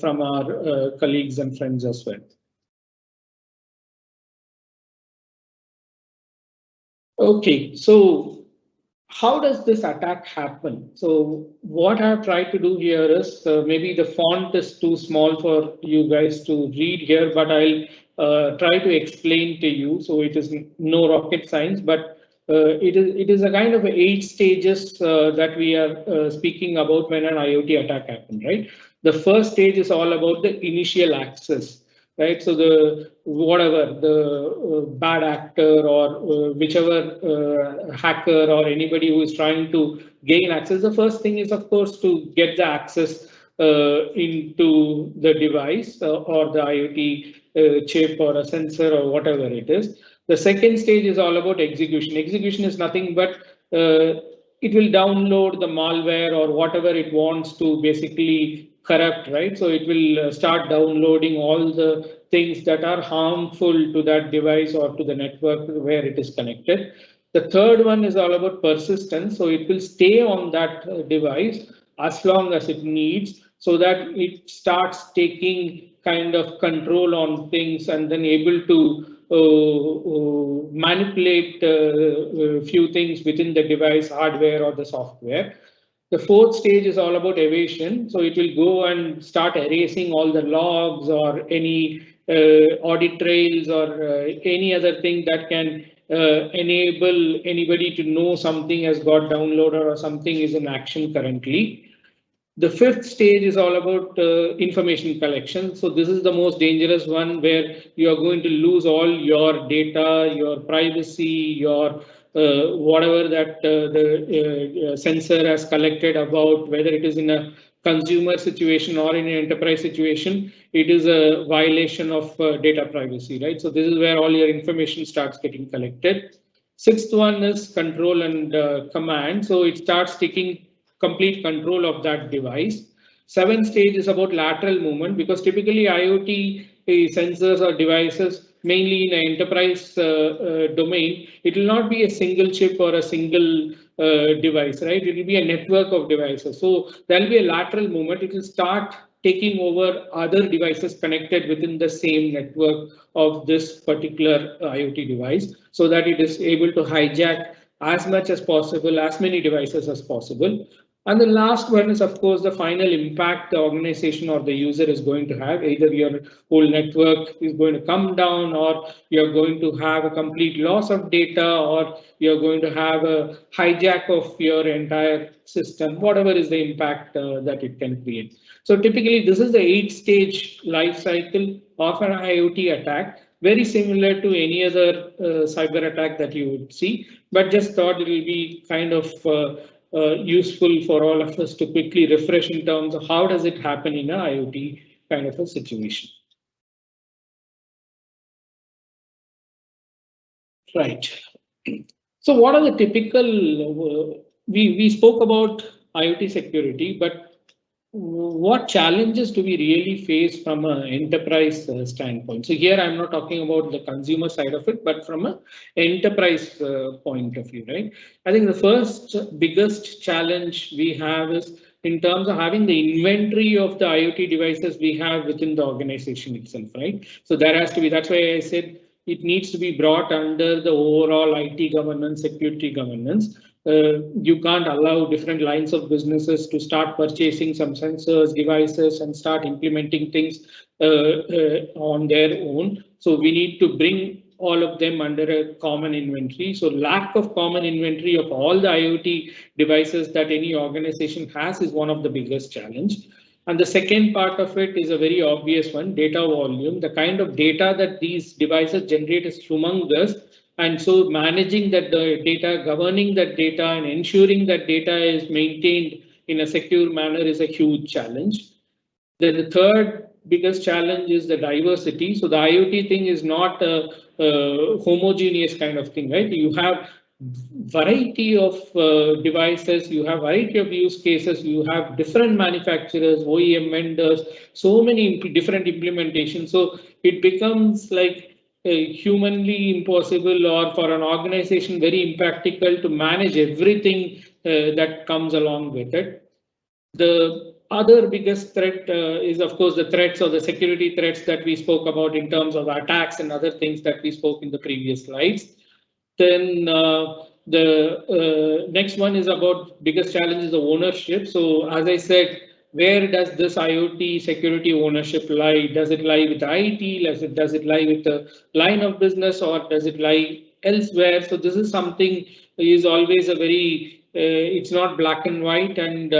from our colleagues and friends as well. Okay, so how does this attack happen? So what I've tried to do here is maybe the font is too small for you guys to read here, but I'll try to explain to you. So it is no rocket science, but it is a kind of 8 stages that we are speaking about when an IoT attack happens, right? The first stage is all about the initial access. right? So the whatever the bad actor or whichever hacker or anybody who is trying to gain access, the first thing is of course to get the access into the device or the IoT chip or a sensor or whatever it is. The second stage is all about execution. Execution is nothing but it will download the malware or whatever it wants to basically corrupt, right? So it will start downloading all the things that are harmful to that device or to the network where it is connected. The third one is all about persistence. So it will stay on that device as long as it needs so that it starts taking kind of control on things and then able to manipulate a few things within the device hardware or the software. The fourth stage is all about evasion. So it will go and start erasing all the logs or any audit trails or any other thing that can enable anybody to know something has got downloaded or something is in action currently. The fifth stage is all about information collection. So this is the most dangerous one where you are going to lose all your data, your privacy, your whatever that the sensor has collected about, whether it is in a consumer situation or in an enterprise situation, it is a violation of data privacy, right? So this is where all your information starts getting collected. Sixth one is control and command. So it starts taking complete control of that device. Seventh stage is about lateral movement because typically IoT sensors or devices, mainly in an enterprise domain, it will not be a single chip or a single device, right? It will be a network of devices. So there will be a lateral movement. It will start taking over other devices connected within the same network of this particular IoT device so that it is able to hijack as much as possible, as many devices as possible. And the last one is, of course, the final impact the organization or the user is going to have. Either your whole network is going to come down, or you're going to have a complete loss of data, or you're going to have a hijack of your entire system, whatever is the impact that it can create. So typically, this is the 8-stage life cycle of an IoT attack, very similar to any other cyber attack that you would see, but just thought it will be kind of useful for all of us to quickly refresh in terms of how does it happen in an IoT kind of a situation. Right. So what are the typical, we spoke about IoT security, but what challenges do we really face from an enterprise standpoint? So here I'm not talking about the consumer side of it, but from an enterprise point of view, right? I think the first biggest challenge we have is in terms of having the inventory of the IoT devices we have within the organization itself, right? So there has to be, that's why I said it needs to be brought under the overall IT governance, security governance. You can't allow different lines of businesses to start purchasing some sensors, devices, and start implementing things on their own. So we need to bring all of them under a common inventory. So lack of common inventory of all the IoT devices that any organization has is one of the biggest challenge. And the second part of it is a very obvious one, data volume. The kind of data that these devices generate is humongous. And so managing that data, governing that data, and ensuring that data is maintained in a secure manner is a huge challenge. Then the third biggest challenge is the diversity. So the IoT thing is not a homogeneous kind of thing, right? You have variety of devices, you have variety of use cases, you have different manufacturers, OEM vendors, so many different implementations. So it becomes like humanly impossible, or for an organization very impractical to manage everything that comes along with it. The other biggest threat is, of course, the threats or the security threats that we spoke about in terms of attacks and other things that we spoke in the previous slides. Then the next one is about biggest challenge is the ownership. So as I said, where does this IoT security ownership lie? Does it lie with IT? Does it lie with the line of business, or does it lie elsewhere? So this is something is always a very, it's not black and white, and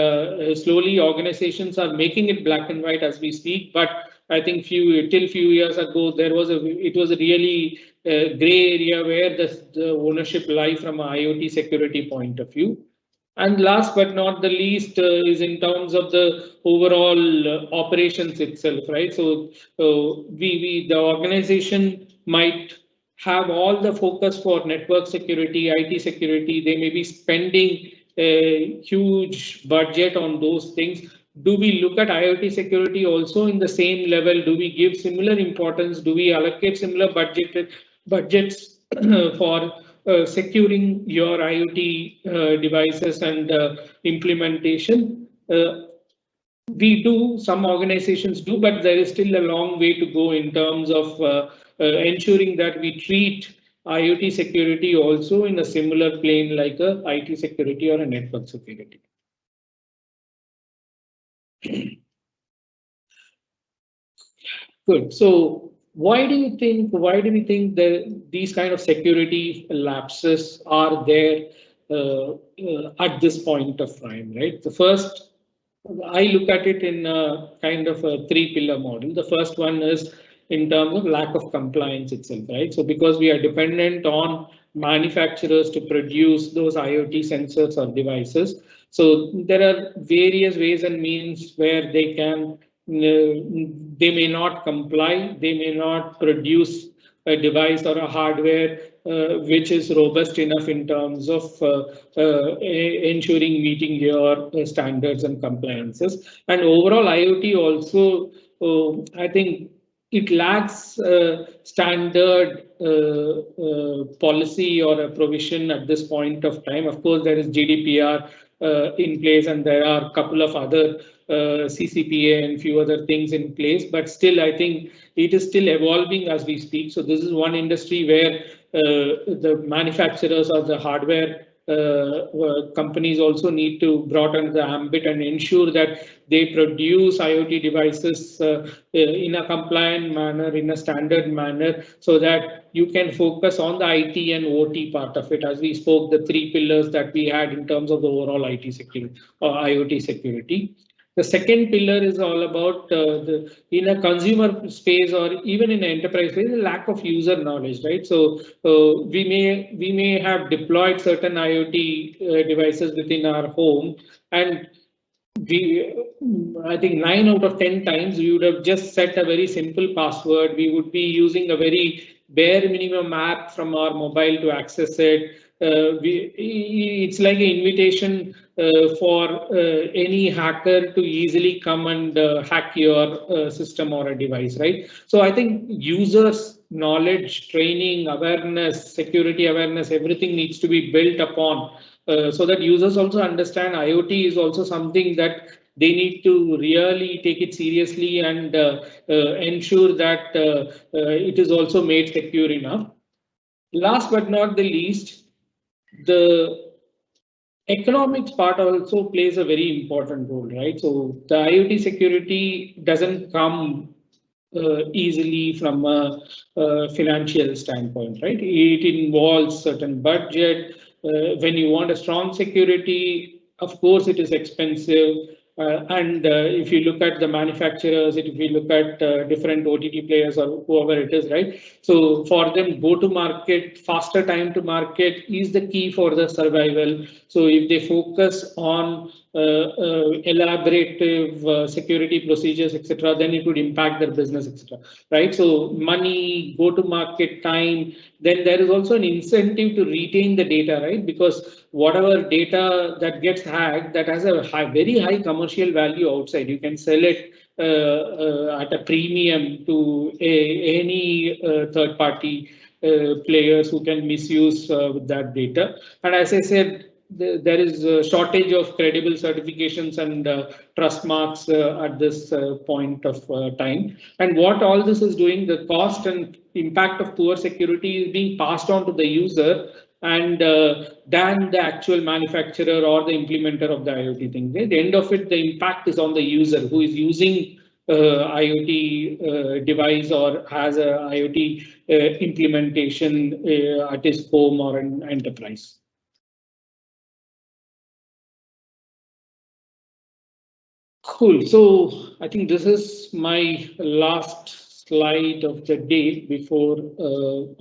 slowly organizations are making it black and white as we speak. But I think till few years ago, it was a really gray area where the ownership lie from an IoT security point of view. And last but not the least is in terms of the overall operations itself, right? So the organization might have all the focus for network security, IT security. They may be spending a huge budget on those things. Do we look at IoT security also in the same level? Do we give similar importance? Do we allocate similar budgets for securing your IoT devices and implementation? We do, some organizations do, but there is still a long way to go in terms of ensuring that we treat IoT security also in a similar plane like a IT security or a network security. Good. So why do we think that these kind of security lapses are there at this point of time, right? The first, I look at it in a kind of a 3-pillar model. The first one is in terms of lack of compliance itself, right? So because we are dependent on manufacturers to produce those IoT sensors or devices, so there are various ways and means where they can, they may not comply, they may not produce a device or a hardware which is robust enough in terms of ensuring meeting your standards and compliances. And overall IoT also, I think it lacks standard policy or a provision at this point of time. Of course, there is GDPR in place, and there are a couple of other CCPA and few other things in place, but still I think it is still evolving as we speak. So this is one industry where the manufacturers or the hardware companies also need to broaden the ambit and ensure that they produce IoT devices in a compliant manner, in a standard manner, so that you can focus on the IT and OT part of it. As we spoke, the 3 pillars that we had in terms of the overall IT security or IoT security. The second pillar is all about in a consumer space or even in an enterprise space, the lack of user knowledge, right? So we may have deployed certain IoT devices within our home, and I think 9 out of 10 times we would have just set a very simple password. We would be using a very bare minimum app from our mobile to access it. It's like an invitation for any hacker to easily come and hack your system or a device, right? So I think users' knowledge, training, awareness, security awareness, everything needs to be built upon so that users also understand IoT is also something that they need to really take it seriously and ensure that it is also made secure enough. Last but not the least, the economics part also plays a very important role, right? So the IoT security doesn't come easily from a financial standpoint, right? It involves certain budget. When you want a strong security, of course, it is expensive. And if you look at the manufacturers, if you look at different OTT players or whoever it is, right? So for them, go to market, faster time to market is the key for the survival. So if they focus on elaborative security procedures, etc., then it would impact their business, etc. Right? So money, go to market time, then there is also an incentive to retain the data, right? Because whatever data that gets hacked, that has a very high commercial value outside. You can sell it at a premium to any third-party players who can misuse with that data. And as I said, there is a shortage of credible certifications and trust marks at this point of time. And what all this is doing, the cost and impact of poor security is being passed on to the user and than the actual manufacturer or the implementer of the IoT thing. At the end of it, the impact is on the user who is using IoT device or has a IoT implementation at his home or an enterprise. Cool. So I think this is my last slide of the day before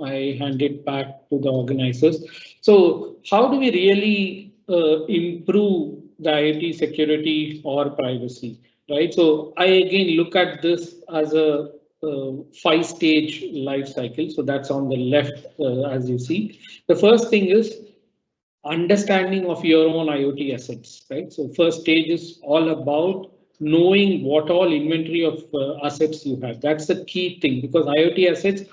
I hand it back to the organizers. So how do we really improve the IoT security or privacy, right? So I again look at this as a 5-stage life cycle. So that's on the left, as you see. The first thing is understanding of your own IoT assets, right? So first stage is all about knowing what all inventory of assets you have. That's the key thing, because IoT assets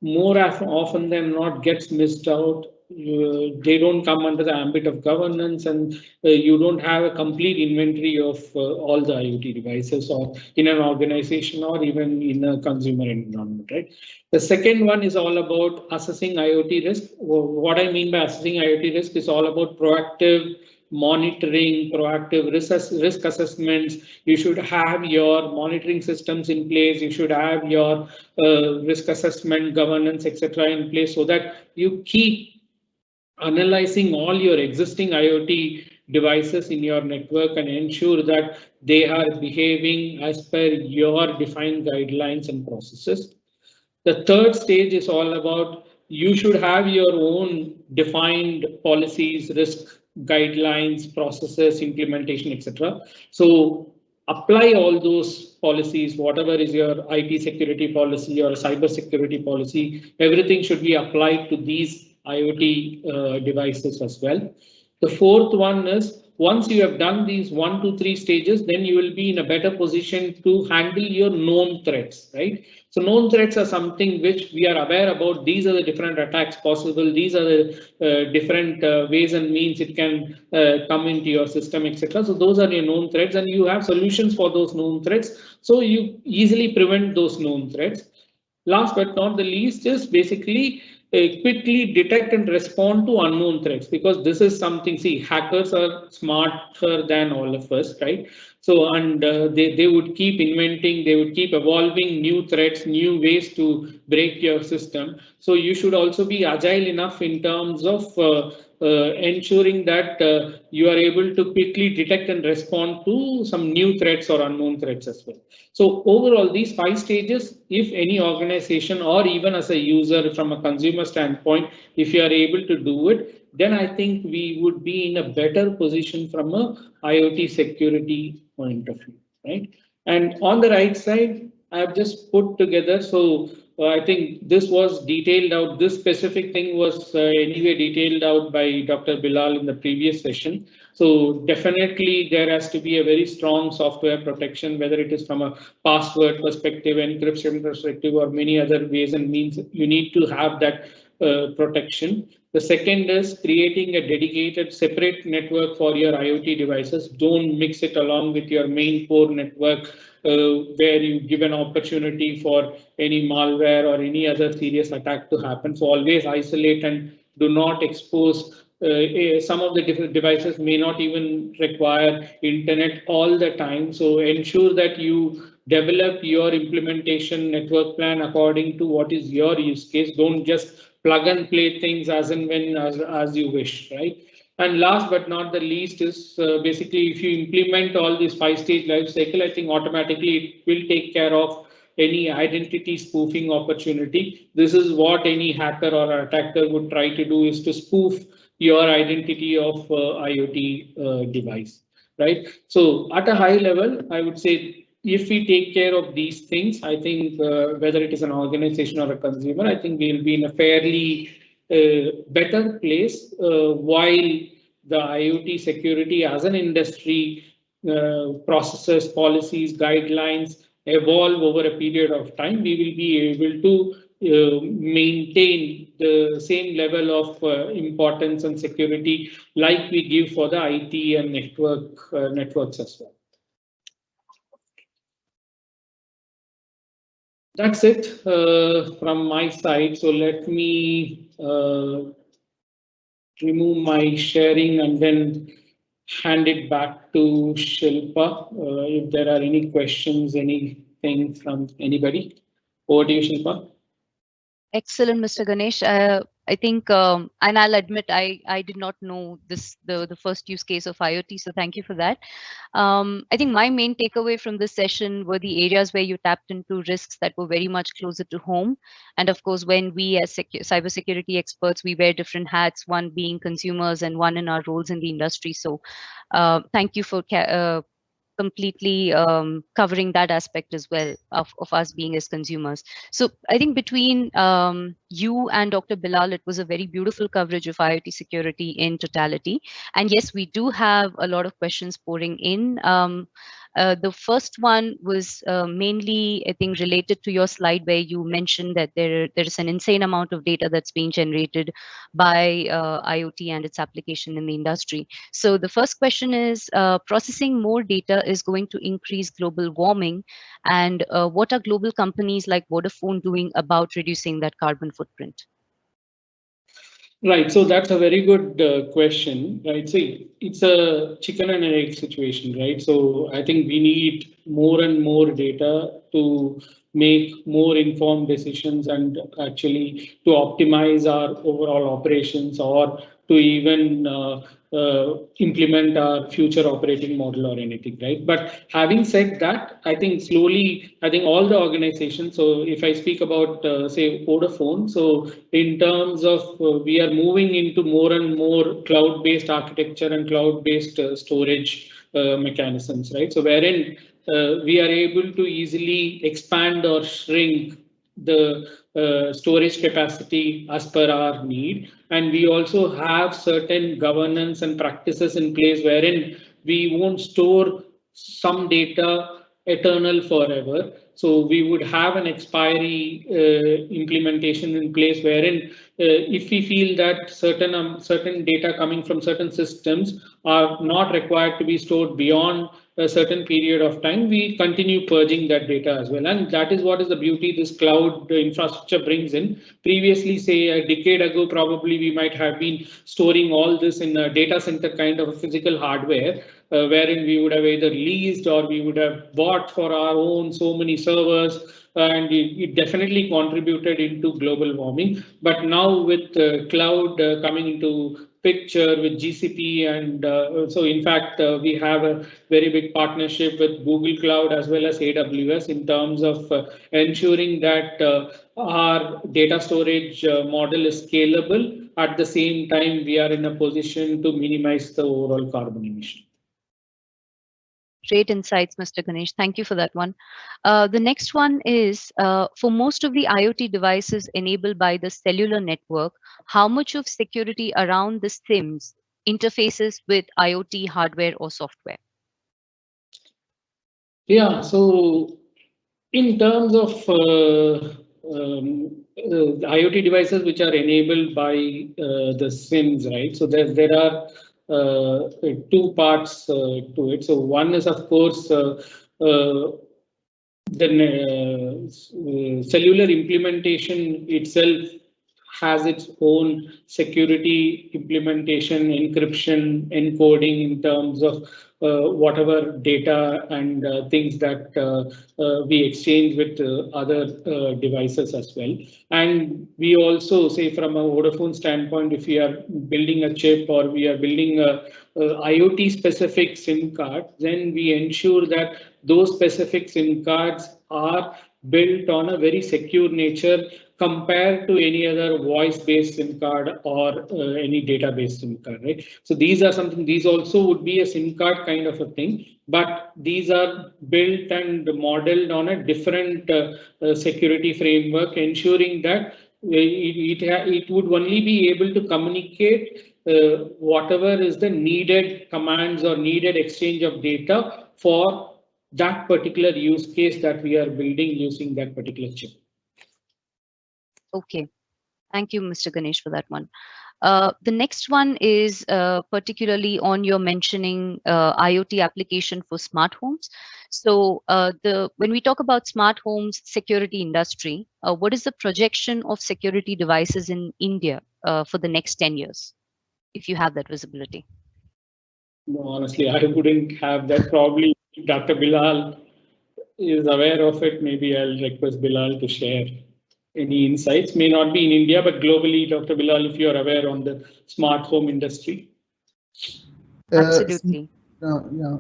more often than not gets missed out. They don't come under the ambit of governance, and you don't have a complete inventory of all the IoT devices or in an organization or even in a consumer environment, right? The second one is all about assessing IoT risk. What I mean by assessing IoT risk is all about proactive monitoring, proactive risk assessments. You should have your monitoring systems in place. You should have your risk assessment, governance, etc. in place, so that you keep analyzing all your existing IoT devices in your network and ensure that they are behaving as per your defined guidelines and processes. The third stage is all about you should have your own defined policies, risk guidelines, processes, implementation, etc. So apply all those policies, whatever is your IT security policy or cyber security policy, everything should be applied to these IoT devices as well. The fourth one is once you have done these 1 to 3 stages, then you will be in a better position to handle your known threats, right? So known threats are something which we are aware about. These are the different attacks possible. These are the different ways and means it can come into your system, etc. So those are your known threats, and you have solutions for those known threats. So you easily prevent those known threats. Last but not the least is basically quickly detect and respond to unknown threats, because this is something, see, hackers are smarter than all of us, right? So, and they would keep inventing, they would keep evolving new threats, new ways to break your system. So you should also be agile enough in terms of ensuring that you are able to quickly detect and respond to some new threats or unknown threats as well. So overall, these 5 stages, if any organization or even as a user from a consumer standpoint, if you are able to do it, then I think we would be in a better position from a IoT security point of view, right? And on the right side, I've just put together, so I think this was detailed out. This specific thing was anyway detailed out by Dr. Bilal in the previous session. So definitely there has to be a very strong software protection, whether it is from a password perspective, encryption perspective, or many other ways and means. You need to have that protection. The second is creating a dedicated separate network for your IoT devices. Don't mix it along with your main core network where you give an opportunity for any malware or any other serious attack to happen. So always isolate and do not expose. Some of the different devices may not even require internet all the time. So ensure that you develop your implementation network plan according to what is your use case. Don't just plug and play things as and when as you wish, right? And last but not the least is basically if you implement all this 5-stage life cycle, I think automatically it will take care of any identity spoofing opportunity. This is what any hacker or attacker would try to do, is to spoof your identity of IoT device, right? So at a high level, I would say if we take care of these things, I think whether it is an organization or a consumer, I think we'll be in a fairly better place while the IoT security as an industry processes, policies, guidelines evolve over a period of time. We will be able to maintain the same level of importance and security like we give for the IT and networks as well. That's it from my side. So let me remove my sharing and then hand it back to Shilpa. If there are any questions, anything from anybody. Over to you, Shilpa. Excellent, Mr. Ganesh. I think, and I'll admit, I did not know the first use case of IoT. So thank you for that. I think my main takeaway from this session were the areas where you tapped into risks that were very much closer to home. And of course, when we as cybersecurity experts, we wear different hats, one being consumers and one in our roles in the industry. So thank you for completely covering that aspect as well of us being as consumers. So I think between you and Dr. Bilal, it was a very beautiful coverage of IoT security in totality. And yes, we do have a lot of questions pouring in. The first one was mainly, I think, related to your slide where you mentioned that there is an insane amount of data that's being generated by IoT and its application in the industry. So the first question is, processing more data is going to increase global warming. And what are global companies like Vodafone doing about reducing that carbon footprint? Right, so that's a very good question, right? See, it's a chicken and an egg situation, right? So I think we need more and more data to make more informed decisions and actually to optimize our overall operations or to even implement our future operating model or anything, right? But having said that, I think slowly, I think all the organizations, so if I speak about, say, Vodafone, so in terms of we are moving into more and more cloud-based architecture and cloud-based storage mechanisms, right? So wherein we are able to easily expand or shrink the storage capacity as per our need. And we also have certain governance and practices in place wherein we won't store some data eternal forever. So we would have an expiry implementation in place wherein if we feel that certain data coming from certain systems are not required to be stored beyond a certain period of time, we continue purging that data as well. And that is what is the beauty this cloud infrastructure brings in. Previously, say a decade ago, probably we might have been storing all this in a data center kind of a physical hardware, wherein we would have either leased or we would have bought for our own so many servers, and it definitely contributed into global warming. But now with cloud coming into picture with GCP, and so in fact we have a very big partnership with Google Cloud as well as AWS in terms of ensuring that our data storage model is scalable. At the same time, we are in a position to minimize the overall carbon emission. Great insights, Mr. Ganesh. Thank you for that one. The next one is, for most of the IoT devices enabled by the cellular network, how much of security around the SIMs interfaces with IoT hardware or software? Yeah, so in terms of IoT devices which are enabled by the SIMs, right? So there are two parts to it. So one is, of course, the cellular implementation itself has its own security implementation, encryption, encoding in terms of whatever data and things that we exchange with other devices as well. And we also say from a Vodafone standpoint, if we are building a chip or we are building a IoT specific SIM card, then we ensure that those specific SIM cards are built on a very secure nature compared to any other voice-based SIM card or any data-based SIM card, right? So these are something, these also would be a SIM card kind of a thing, but these are built and modeled on a different security framework, ensuring that it would only be able to communicate whatever is the needed commands or needed exchange of data for that particular use case that we are building using that particular chip. Okay, thank you, Mr. Ganesh, for that one. The next one is particularly on your mentioning IoT application for smart homes. So when we talk about smart homes security industry, what is the projection of security devices in India for the next 10 years, if you have that visibility? No, honestly, I wouldn't have that. Probably Dr. Bilal is aware of it. Maybe I'll request Bilal to share. any insights. May not be in India, but globally, Dr. Bilal, if you are aware on the smart home industry. Absolutely. Yeah.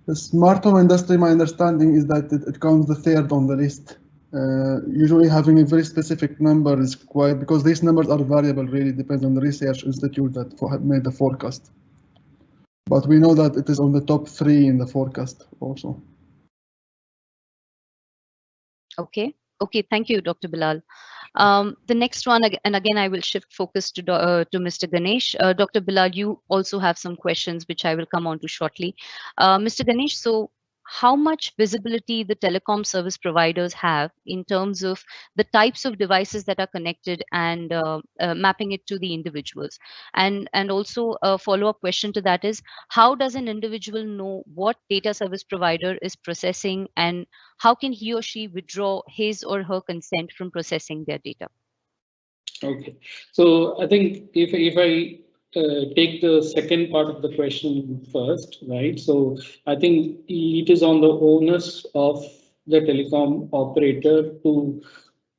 The smart home industry, my understanding is that it comes the third on the list. Usually having a very specific number is required because these numbers are variable, really depends on the research institute that made the forecast. But we know that it is on the top 3 in the forecast also. Okay. Thank you, Dr. Bilal. The next one, and again, I will shift focus to Mr. Ganesh. Dr. Bilal, you also have some questions which I will come on to shortly. Mr. Ganesh, so how much visibility the telecom service providers have in terms of the types of devices that are connected and mapping it to the individuals? And also a follow-up question to that is, how does an individual know what data service provider is processing, and how can he or she withdraw his or her consent from processing their data? Okay, so I think if I take the second part of the question first, right? So I think it is on the onus of the telecom operator to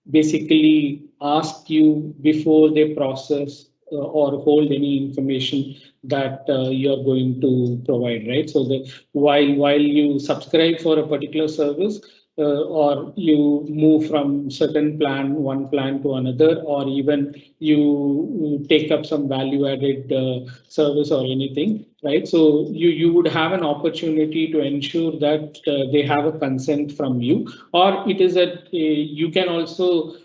basically ask you before they process or hold any information that you're going to provide, right? So that while you subscribe for a particular service, or you move from one plan to another, or even you take up some value-added service or anything, right? So you would have an opportunity to ensure that they have a consent from you, or it is that you can also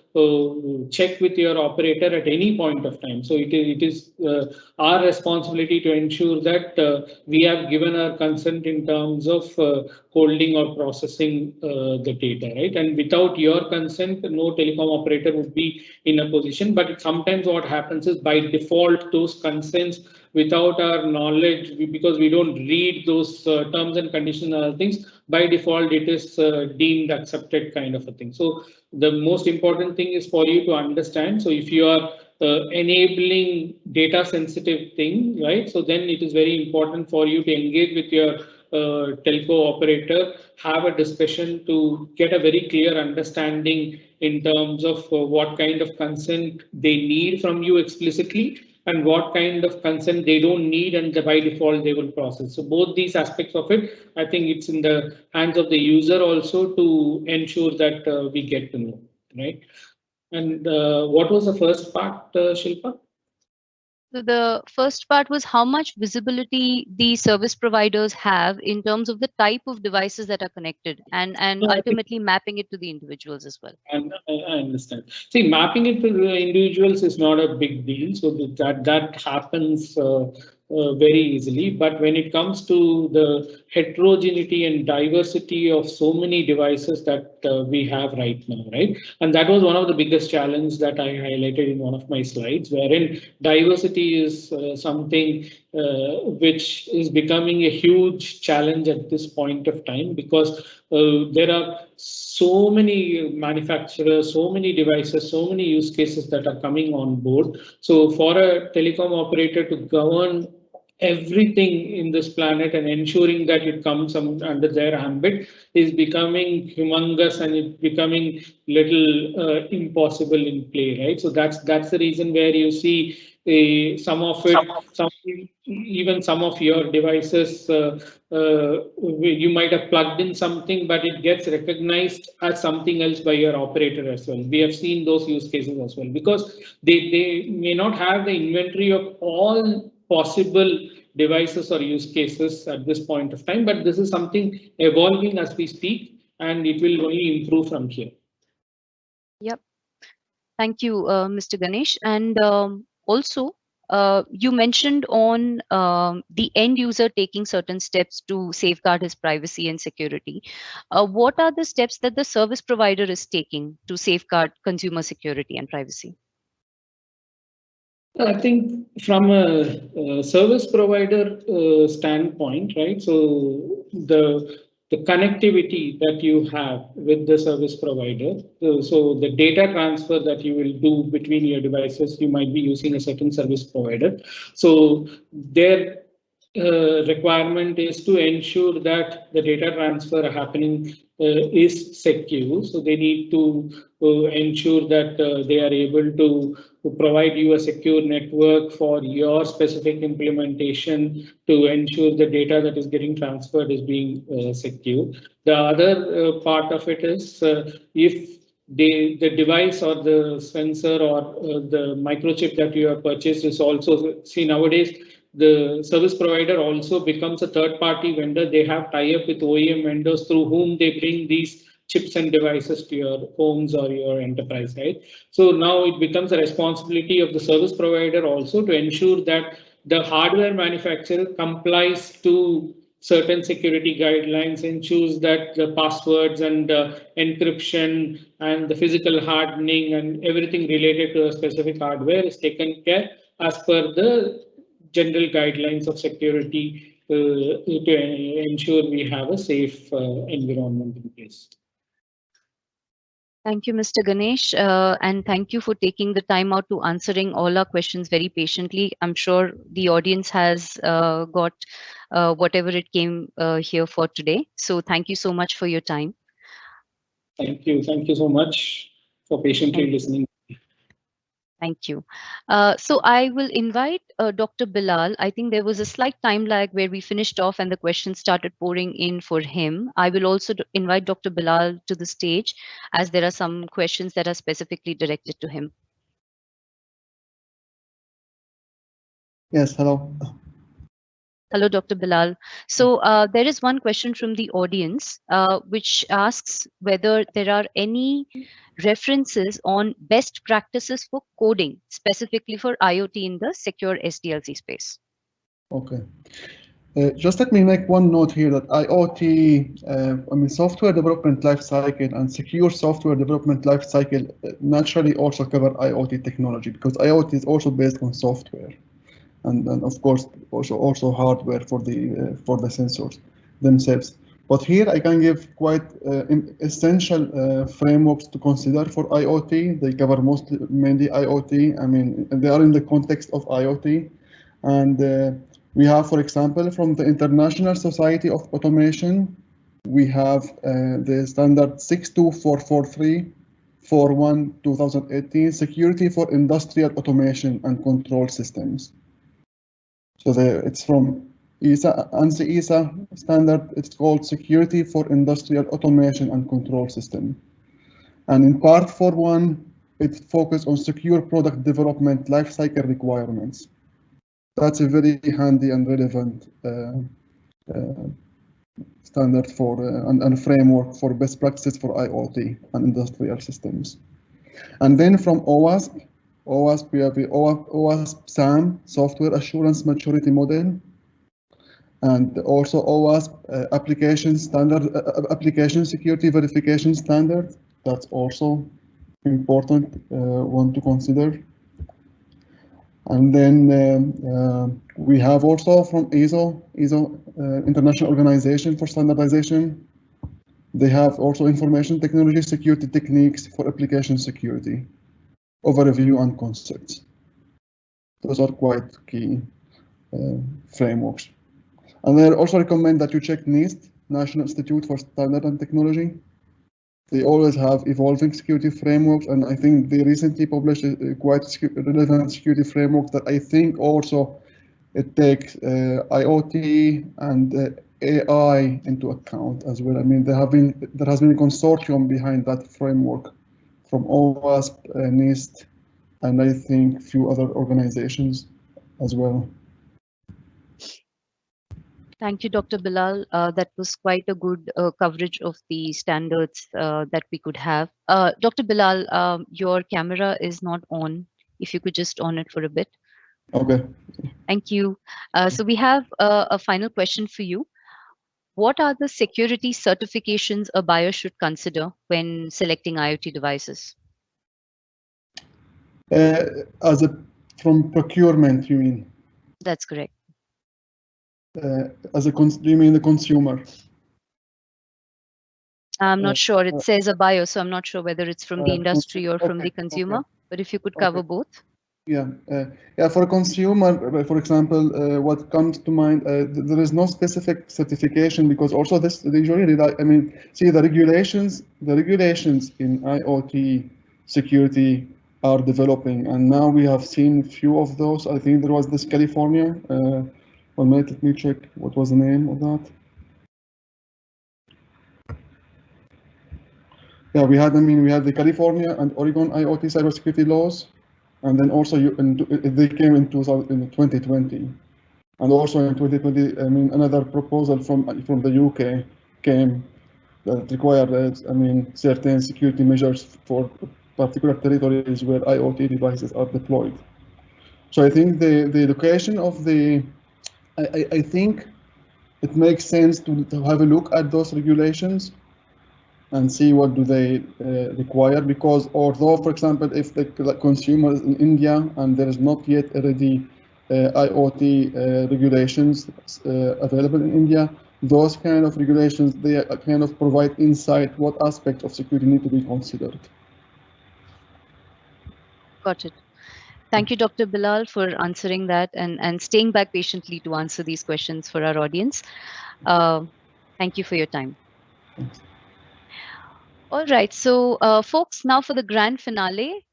check with your operator at any point of time. So it is our responsibility to ensure that we have given our consent in terms of holding or processing the data, right? And without your consent, no telecom operator would be in a position. But sometimes what happens is by default, those consents without our knowledge, because we don't read those terms and conditions and other things, by default, it is deemed accepted kind of a thing. So the most important thing is for you to understand. So if you are enabling data sensitive thing, right? So then it is very important for you to engage with your telco operator, have a discussion to get a very clear understanding in terms of what kind of consent they need from you explicitly, and what kind of consent they don't need, and by default they will process. So both these aspects of it, I think it's in the hands of the user also to ensure that we get to know, right? And what was the first part, Shilpa? So the first part was how much visibility the service providers have in terms of the type of devices that are connected, and ultimately mapping it to the individuals as well. And I understand. See, mapping it to the individuals is not a big deal, so that happens very easily. But when it comes to the heterogeneity and diversity of so many devices that we have right now, right? And that was one of the biggest challenges that I highlighted in one of my slides, wherein diversity is something which is becoming a huge challenge at this point of time, because there are so many manufacturers, so many devices, so many use cases that are coming on board. So for a telecom operator to govern everything in this planet and ensuring that it comes under their ambit is becoming humongous, and it's becoming little impossible in play, right? So that's the reason where you see some of your devices, you might have plugged in something, but it gets recognized as something else by your operator as well. We have seen those use cases as well, because they may not have the inventory of all possible devices or use cases at this point of time, but this is something evolving as we speak, and it will only improve from here. Yep. Thank you, Mr. Ganesh. And also, you mentioned on the end user taking certain steps to safeguard his privacy and security. What are the steps that the service provider is taking to safeguard consumer security and privacy? I think from a service provider standpoint, right? So the connectivity that you have with the service provider, so the data transfer that you will do between your devices, you might be using a certain service provider. So their requirement is to ensure that the data transfer happening is secure. So they need to ensure that they are able to provide you a secure network for your specific implementation to ensure the data that is getting transferred is being secure. The other part of it is if the device or the sensor or the microchip that you have purchased is also, see nowadays, the service provider also becomes a third-party vendor. They have tie-up with OEM vendors through whom they bring these chips and devices to your homes or your enterprise, right? So now it becomes a responsibility of the service provider also to ensure that the hardware manufacturer complies to certain security guidelines, ensures that the passwords and encryption and the physical hardening and everything related to a specific hardware is taken care as per the general guidelines of security to ensure we have a safe environment in place. Thank you, Mr. Ganesh, and thank you for taking the time out to answering all our questions very patiently. I'm sure the audience has got whatever it came here for today. So thank you so much for your time. Thank you. Thank you so much for patiently listening. Thank you. So I will invite Dr. Bilal. I think there was a slight time lag where we finished off and the questions started pouring in for him. I will also invite Dr. Bilal to the stage as there are some questions that are specifically directed to him. Yes, hello. Hello, Dr. Bilal. So there is one question from the audience which asks whether there are any references on best practices for coding, specifically for IoT in the secure SDLC space. Okay. Just let me make one note here that IoT, software development lifecycle and secure software development lifecycle naturally also cover IoT technology because IoT is also based on software. And of course also hardware for the sensors themselves. But here I can give quite essential frameworks to consider for IoT. They cover mainly IoT. I mean, they are in the context of IoT. And we have, for example, from the International Society of Automation, we have the standard 62443 41 2018 Security for Industrial Automation and Control Systems. So it's from ISA, ANSI ISA standard. It's called Security for Industrial Automation and Control System. And in part 4.1, it focuses on secure product development lifecycle requirements. That's a very handy and relevant standard for and framework for best practices for IoT and industrial systems. And then from OWASP, we have the OWASP SAM, Software Assurance Maturity Model, and also OWASP Application Security Verification Standard. That's also important one to consider. And then we have also from ISO International Organization for Standardization. They have also information technology security techniques for application security. Overview and concepts. Those are quite key frameworks. And I also recommend that you check NIST, National Institute for Standard and Technology. They always have evolving security frameworks, and I think they recently published a quite relevant security framework that I think also it takes IoT and AI into account as well. I mean, there has been a consortium behind that framework from OWASP, NIST, and I think a few other organizations as well. Thank you, Dr. Bilal. That was quite a good coverage of the standards that we could have. Dr. Bilal, your camera is not on. If you could just on it for a bit. Okay. Thank you. So we have a final question for you. What are the security certifications a buyer should consider when selecting IoT devices? From procurement, you mean? That's correct. Do you mean the consumer? I'm not sure. It says a buyer, so I'm not sure whether it's from the industry or from the consumer. Okay. But if you could cover both. Yeah. For a consumer, for example, what comes to mind, there is no specific certification because also this they usually rely. I mean, see the regulations in IoT security are developing, and now we have seen few of those. I think there was this California. One minute, let me check. What was the name of that? Yeah, we had the California and Oregon IoT cybersecurity laws. And then also they came in 2020, and also in 2020, another proposal from the UK came that required, certain security measures for particular territories where IoT devices are deployed. So I think the location of I think it makes sense to have a look at those regulations and see what do they require, because although, for example, if the consumer is in India and there is not yet already IoT regulations available in India, those kind of regulations, they kind of provide insight what aspects of security need to be considered. Got it. Thank you, Dr. Bilal, for answering that and staying back patiently to answer these questions for our audience. Thank you for your time. Thanks. All right, so folks, now for the grand finale,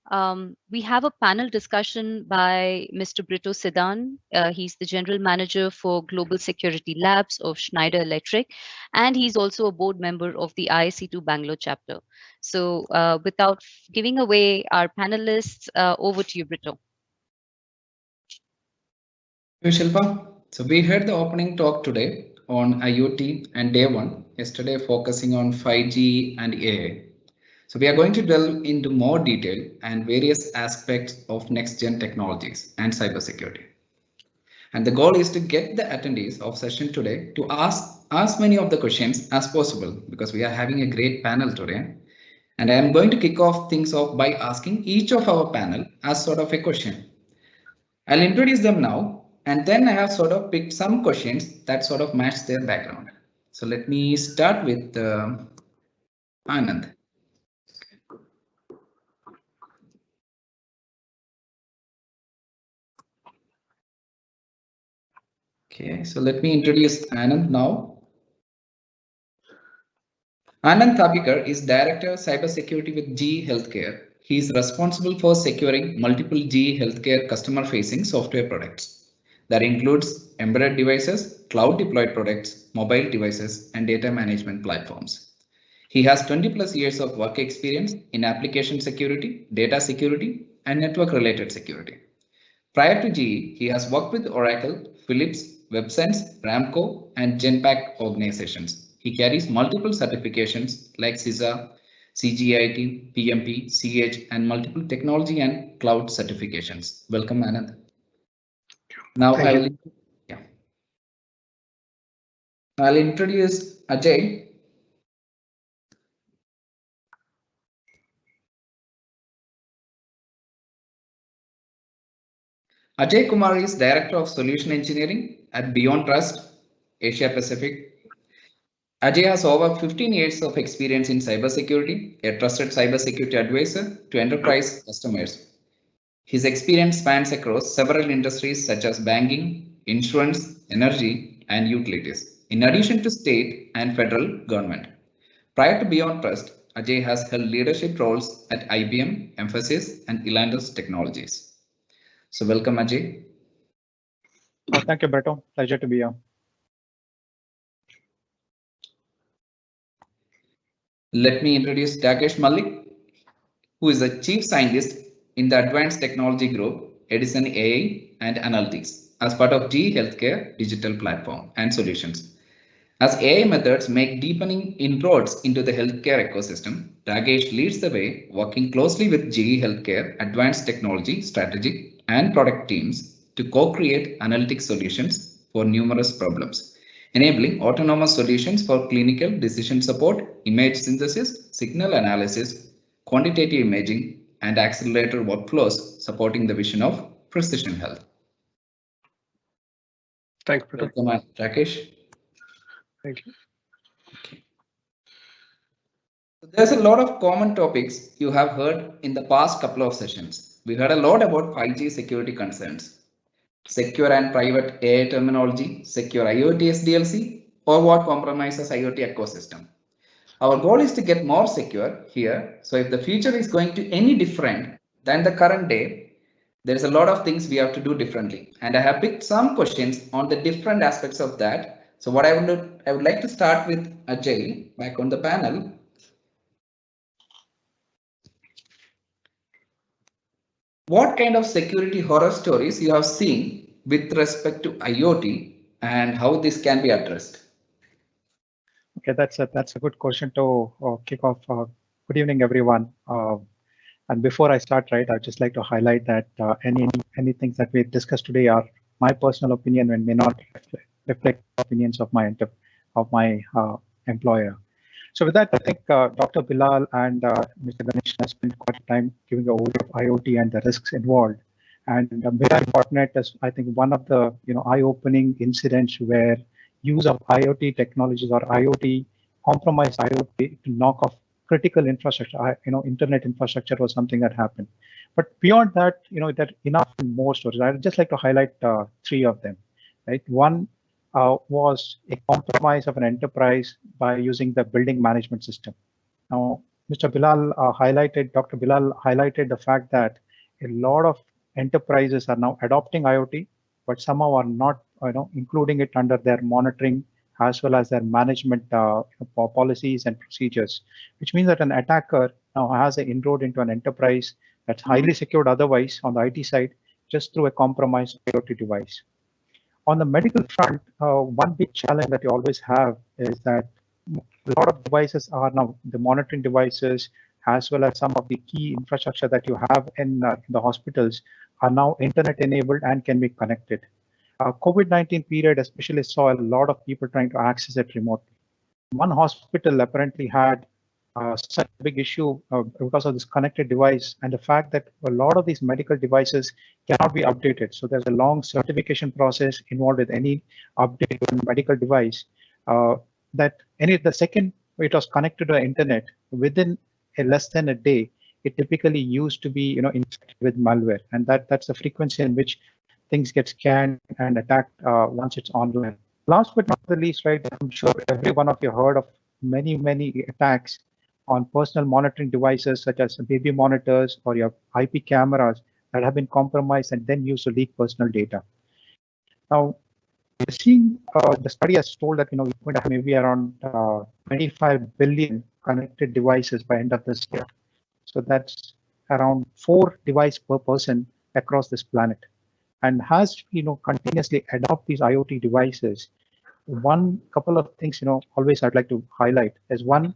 we have a panel discussion by Mr. Britto Sidhan. He's the General Manager for Global Security Labs of Schneider Electric, and he's also a board member of the ISC2 Bangalore chapter. So without giving away our panelists, over to you, Britto. Thank you, Shilpa. So we heard the opening talk today on IoT and day one, yesterday focusing on 5G and AI. So we are going to delve into more detail and various aspects of next-gen technologies and cybersecurity. And the goal is to get the attendees of session today to ask as many of the questions as possible, because we are having a great panel today. And I am going to kick off things off by asking each of our panel as sort of a question. I'll introduce them now, and then I have sort of picked some questions that sort of match their background. So let me start with Anand. Okay, so let me introduce Anand now. Anand Tapikar is Director of Cybersecurity with GE Healthcare. He is responsible for securing multiple GE Healthcare customer-facing software products. That includes embedded devices, cloud deployed products, mobile devices, and data management platforms. He has 20 plus years of work experience in application security, data security, and network related security. Prior to GE, he has worked with Oracle, Philips, WebSense, Ramco, and Genpact organizations. He carries multiple certifications like CISA, CGIT, PMP, CH, and multiple technology and cloud certifications. Welcome, Anand. Now I'll introduce Ajay. Ajay Kumar is Director of Solution Engineering at BeyondTrust, Asia Pacific. Ajay has over 15 years of experience in cybersecurity, a trusted cybersecurity advisor to enterprise customers. His experience spans across several industries such as banking, insurance, energy, and utilities, in addition to state and federal government. Prior to BeyondTrust, Ajay has held leadership roles at IBM, Emphasis, and Elanders Technologies. So welcome, Ajay. Thank you, Britto. Pleasure to be here. Let me introduce Rakesh Mullick, who is the Chief Scientist in the Advanced Technology Group, Edison AI and Analytics, as part of GE Healthcare Digital Platform and Solutions. As AI methods make deepening inroads into the healthcare ecosystem, Rakesh leads the way, working closely with GE Healthcare Advanced Technology, Strategy, and Product teams to co-create analytic solutions for numerous problems, enabling autonomous solutions for clinical decision support, image synthesis, signal analysis, quantitative imaging, and accelerator workflows supporting the vision of precision health. Thanks, Britto. Welcome, Rakesh. Thank you. Okay. There's a lot of common topics you have heard in the past couple of sessions. we heard a lot about 5G security concerns. Secure and private AI terminology, secure IoT SDLC, or what compromises IoT ecosystem. Our goal is to get more secure here. So if the future is going to any different than the current day, there's a lot of things we have to do differently. And I have picked some questions on the different aspects of that. So what I would like to start with Ajay back on the panel. What kind of security horror stories you have seen with respect to IoT and how this can be addressed? Okay, that's a good question to kick off. Good evening, everyone. And before I start, right, I'd just like to highlight that any things that we discussed today are my personal opinion and may not reflect opinions of my employer. So with that, I think Dr. Bilal and Mr. Ganesh have spent quite a time giving an overview of IoT and the risks involved. And Bilal Botnet is, I think, one of the eye-opening incidents where use of IoT technologies or IoT compromised IoT to knock off critical infrastructure, internet infrastructure was something that happened. But beyond that, there are enough more stories. I'd just like to highlight 3 of them. Right, one was a compromise of an enterprise by using the building management system. Now, Mr. Bilal Dr. Bilal highlighted the fact that a lot of enterprises are now adopting IoT, but somehow are not, including it under their monitoring as well as their management policies and procedures, which means that an attacker now has an inroad into an enterprise that's highly secured otherwise on the IT side, just through a compromised IoT device. On the medical front, one big challenge that you always have is that a lot of devices are now the monitoring devices, as well as some of the key infrastructure that you have in the hospitals are now internet enabled and can be connected. COVID-19 period especially saw a lot of people trying to access it remotely. One hospital apparently had such a big issue because of this connected device and the fact that a lot of these medical devices cannot be updated. So there's a long certification process involved with any update on medical device. The second it was connected to the internet, within less than a day, it typically used to be infected with malware, and that's the frequency in which things get scanned and attacked once it's online. Last but not the least, right, I'm sure every one of you heard of many attacks on personal monitoring devices such as baby monitors or your IP cameras that have been compromised and then used to leak personal data. Now, we're seeing the study has told that we're going to have maybe around 25 billion connected devices by end of this year. So that's around 4 devices per person across this planet. And as continuously adopt these IoT devices, couple of things always I'd like to highlight is one,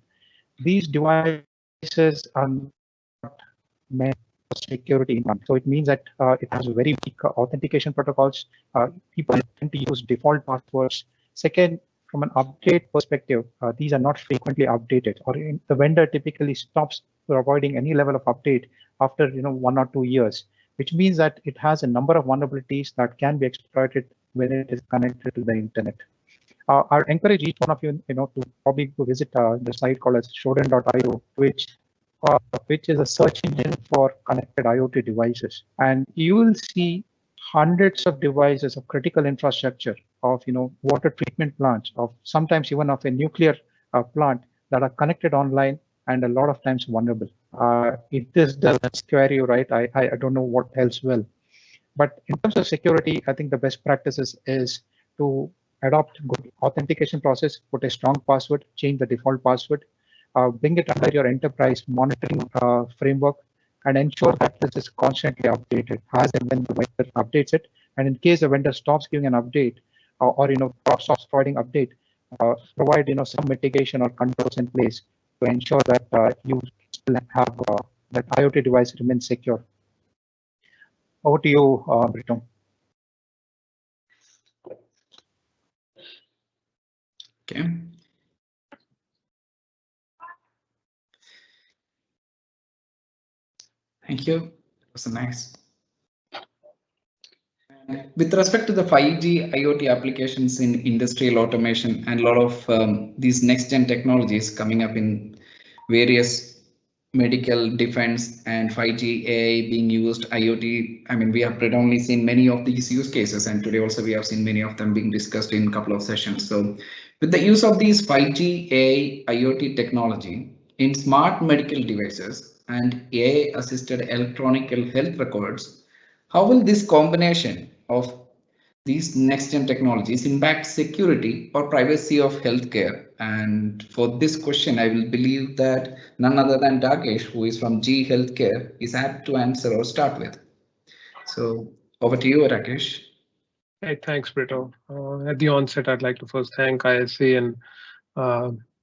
these devices are not meant for security in one. So it means that it has very weak authentication protocols. People tend to use default passwords. Second, from an update perspective, these are not frequently updated, or the vendor typically stops providing any level of update after 1 or 2 years, which means that it has a number of vulnerabilities that can be exploited when it is connected to the internet. I encourage each one of you, to probably go visit the site called as shodan.io, which is a search engine for connected IoT devices, and you will see hundreds of devices of critical infrastructure of water treatment plants, of sometimes even of a nuclear plant that are connected online and a lot of times vulnerable. It doesn't scare you, right? I don't know what else will. But in terms of security, I think the best practices is to adopt good authentication process, put a strong password, change the default password, bring it under your enterprise monitoring framework, and ensure that this is constantly updated as and when the vendor updates it. And in case the vendor stops giving an update or stops providing update, provide some mitigation or controls in place to ensure that you still have that IoT device remains secure. Over to you, Britto. Okay. Thank you. That was nice. With respect to the 5G IoT applications in industrial automation and a lot of these next gen technologies coming up in various medical, defense, and 5G, AI being used, IoT. I mean, we have predominantly seen many of these use cases, and today also we have seen many of them being discussed in a couple of sessions. So with the use of these 5G, AI, IoT technology in smart medical devices and AI-assisted electronic health records, how will this combination of these next-gen technologies impact security or privacy of healthcare? And for this question, I will believe that none other than Rakesh, who is from G Healthcare, is apt to answer or start with. So over to you, Rakesh. Hey, thanks, Britto. At the onset, I'd like to first thank ISC and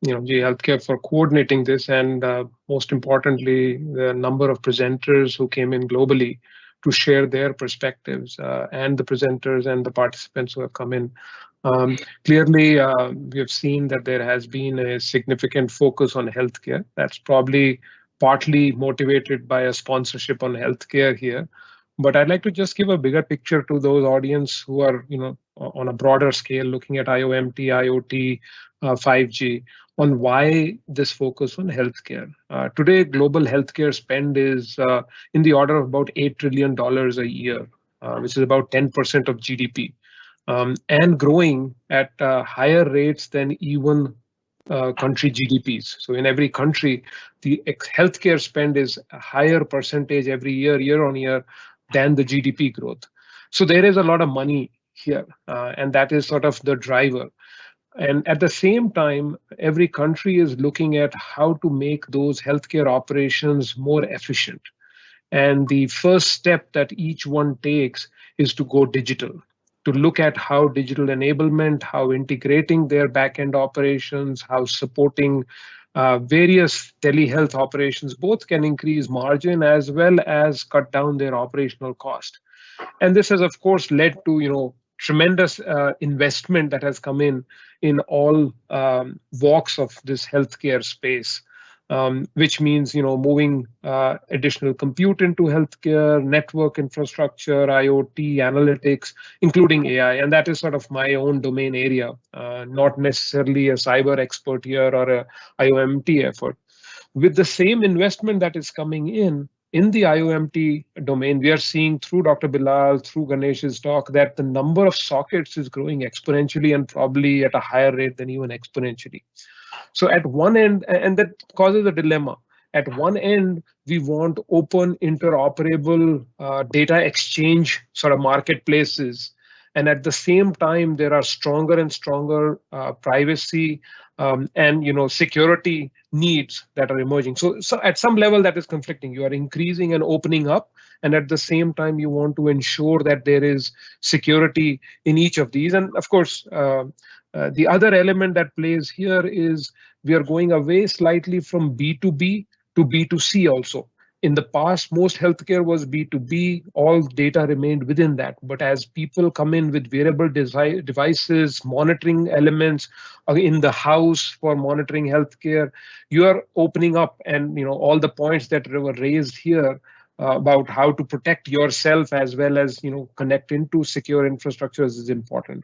G Healthcare for coordinating this, and most importantly, the number of presenters who came in globally to share their perspectives, and the presenters and the participants who have come in. Clearly, we have seen that there has been a significant focus on healthcare. That's probably partly motivated by a sponsorship on healthcare here. But I'd like to just give a bigger picture to those audience who are, on a broader scale, looking at IoMT, IoT, 5G, on why this focus on healthcare. Today, global healthcare spend is in the order of about $8 trillion a year, which is about 10% of GDP, and growing at higher rates than even country GDPs. So in every country, the healthcare spend is a higher percentage every year, year on year, than the GDP growth. So there is a lot of money here, and that is sort of the driver. And at the same time, every country is looking at how to make those healthcare operations more efficient. And the first step that each one takes is to go digital, to look at how digital enablement, how integrating their back-end operations, how supporting various telehealth operations, both can increase margin as well as cut down their operational cost. And this has, of course, led to tremendous investment that has come in all walks of this healthcare space, which means moving additional compute into healthcare, network infrastructure, IoT, analytics, including AI. And that is sort of my own domain area, not necessarily a cyber expert here or a IoMT effort. With the same investment that is coming in the IoMT domain, we are seeing through Dr. Bilal, through Ganesh's talk, that the number of sockets is growing exponentially and probably at a higher rate than even exponentially. So at one end, and that causes a dilemma. At one end, we want open, interoperable data exchange sort of marketplaces. And at the same time, there are stronger and stronger privacy and security needs that are emerging. So at some level that is conflicting. You are increasing and opening up, and at the same time you want to ensure that there is security in each of these. And of course, the other element that plays here is we are going away slightly from B2B to B2C also. In the past, most healthcare was B2B, all data remained within that. But as people come in with wearable devices, monitoring elements in the house for monitoring healthcare, you are opening up, and all the points that were raised here about how to protect yourself as well as connect into secure infrastructures is important.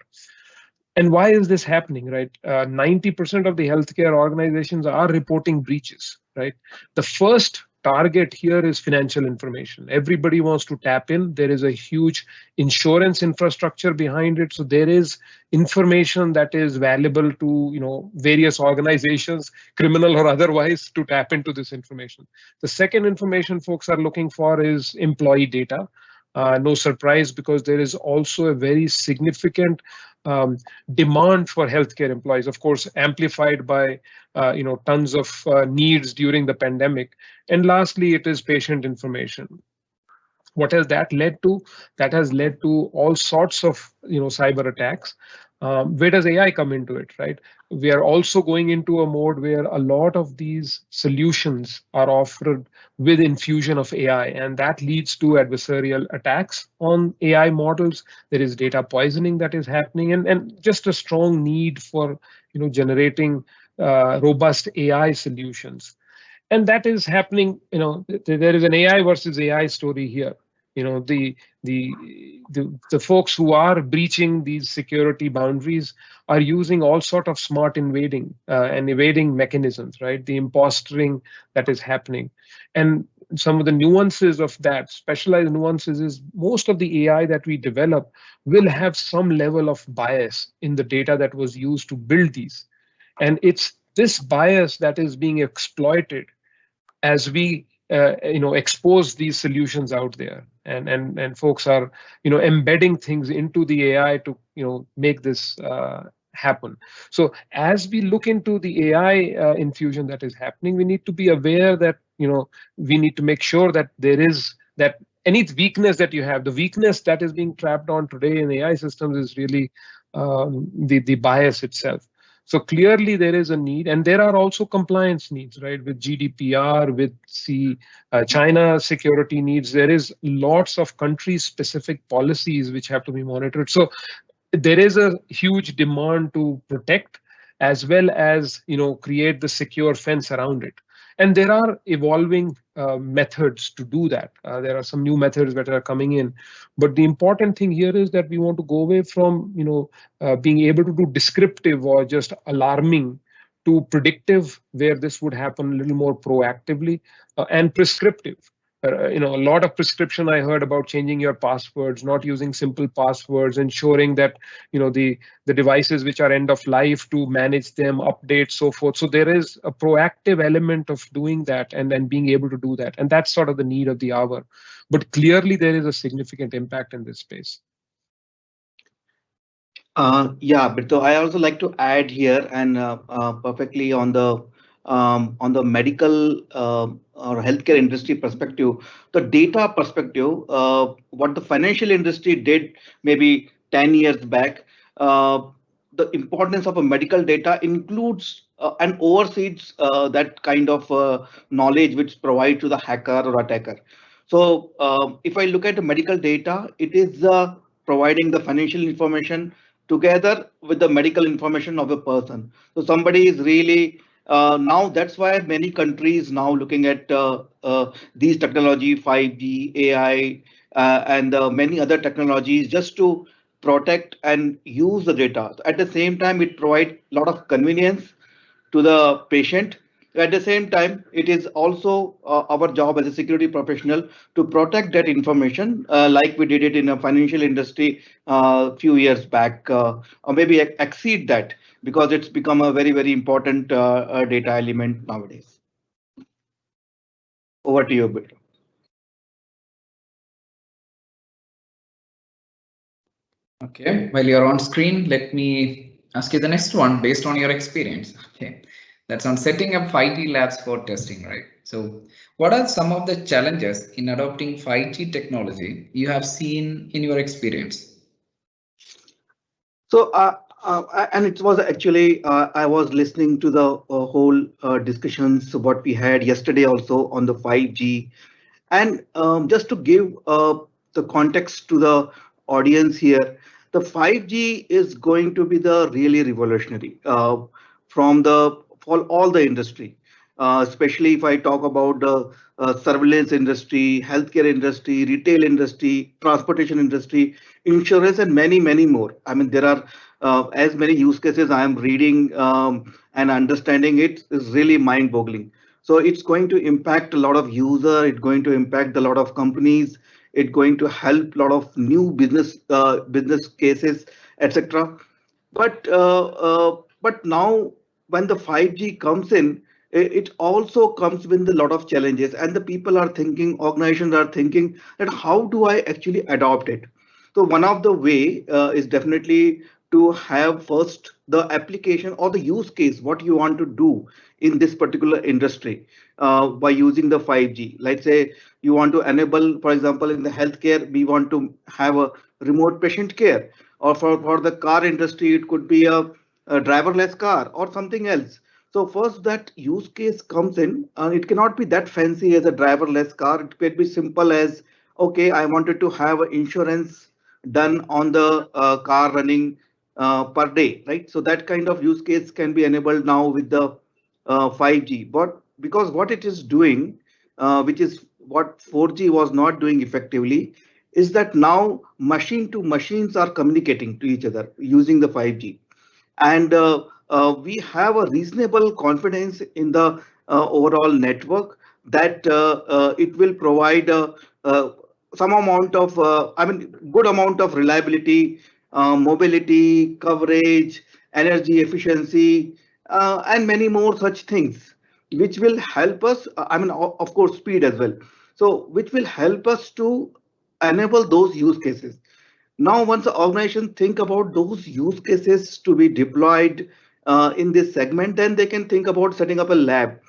And why is this happening, right? 90% of the healthcare organizations are reporting breaches, right? The first target here is financial information. Everybody wants to tap in. There is a huge insurance infrastructure behind it. So there is information that is valuable to various organizations, criminal or otherwise, to tap into this information. The second information folks are looking for is employee data. No surprise, because there is also a very significant demand for healthcare employees, of course, amplified by tons of needs during the pandemic. And lastly, it is patient information. What has that led to? That has led to all sorts of cyber attacks. Where does AI come into it, right? We are also going into a mode where a lot of these solutions are offered with infusion of AI, and that leads to adversarial attacks on AI models. There is data poisoning that is happening, and just a strong need for generating robust AI solutions. And that is happening. There is an AI versus AI story here. The the folks who are breaching these security boundaries are using all sort of smart invading and evading mechanisms, right? The impostering that is happening. And some of the nuances of that, specialized nuances, is most of the AI that we develop will have some level of bias in the data that was used to build these. And it's this bias that is being exploited as we expose these solutions out there, and folks are embedding things into the AI to make this happen. So as we look into the AI infusion that is happening, we need to be aware that we need to make sure that there is that any weakness that you have, the weakness that is being trapped on today in AI systems is really the bias itself. So clearly there is a need, and there are also compliance needs, right? With GDPR, with China security needs, there is lots of country-specific policies which have to be monitored. So there is a huge demand to protect as well as create the secure fence around it. And there are evolving methods to do that. There are some new methods that are coming in. But the important thing here is that we want to go away from being able to do descriptive or just alarming to predictive, where this would happen a little more proactively, and prescriptive. A lot of prescription I heard about changing your passwords, not using simple passwords, ensuring that the devices which are end of life to manage them, update, so forth. So there is a proactive element of doing that and then being able to do that, and that's sort of the need of the hour. But clearly there is a significant impact in this space. Yeah, Britto, I also like to add here, and perfectly on the medical or healthcare industry perspective, the data perspective, what the financial industry did maybe 10 years back, the importance of a medical data includes and oversees that kind of knowledge which provides to the hacker or attacker. So if I look at the medical data, it is providing the financial information together with the medical information of a person. So somebody is really now that's why many countries now looking at these technology, 5G, AI, and many other technologies just to protect and use the data. At the same time, it provides a lot of convenience to the patient. At the same time, it is also our job as a security professional to protect that information, like we did it in a financial industry a few years back, or maybe exceed that, because it's become a very, very important data element nowadays. Over to you, Britto. Okay, while you're on screen, let me ask you the next one based on your experience. Okay, that's on setting up 5G labs for testing, right? So what are some of the challenges in adopting 5G technology you have seen in your experience? So, and it was actually, I was listening to the whole discussions what we had yesterday also on the 5G. And just to give the context to the audience here, the 5G is going to be the really revolutionary for all the industry, especially if I talk about the surveillance industry, healthcare industry, retail industry, transportation industry, insurance, and many, many more. I mean, there are as many use cases I am reading and understanding. It is really mind-boggling. So it's going to impact a lot of users. It's going to impact a lot of companies. It's going to help a lot of new business cases, etc. But now when the 5G comes in, it also comes with a lot of challenges, and the people are thinking, organizations are thinking that how do I actually adopt it? So one of the way is definitely to have first the application or the use case, what you want to do in this particular industry by using the 5G. Let's say you want to enable, for example, in the healthcare, we want to have a remote patient care, or for the car industry, it could be a driverless car or something else. So first that use case comes in, and it cannot be that fancy as a driverless car. It could be simple as, okay, I wanted to have insurance done on the car running per day, right? So that kind of use case can be enabled now with the 5G. But because what it is doing, which is what 4G was not doing effectively, is that now machine to machines are communicating to each other using the 5G. And we have a reasonable confidence in the overall network that it will provide some amount of, good amount of reliability, mobility, coverage, energy efficiency, and many more such things, which will help us, of course, speed as well. So, which will help us to enable those use cases. Now, once the organization think about those use cases to be deployed in this segment, then they can think about setting up a lab.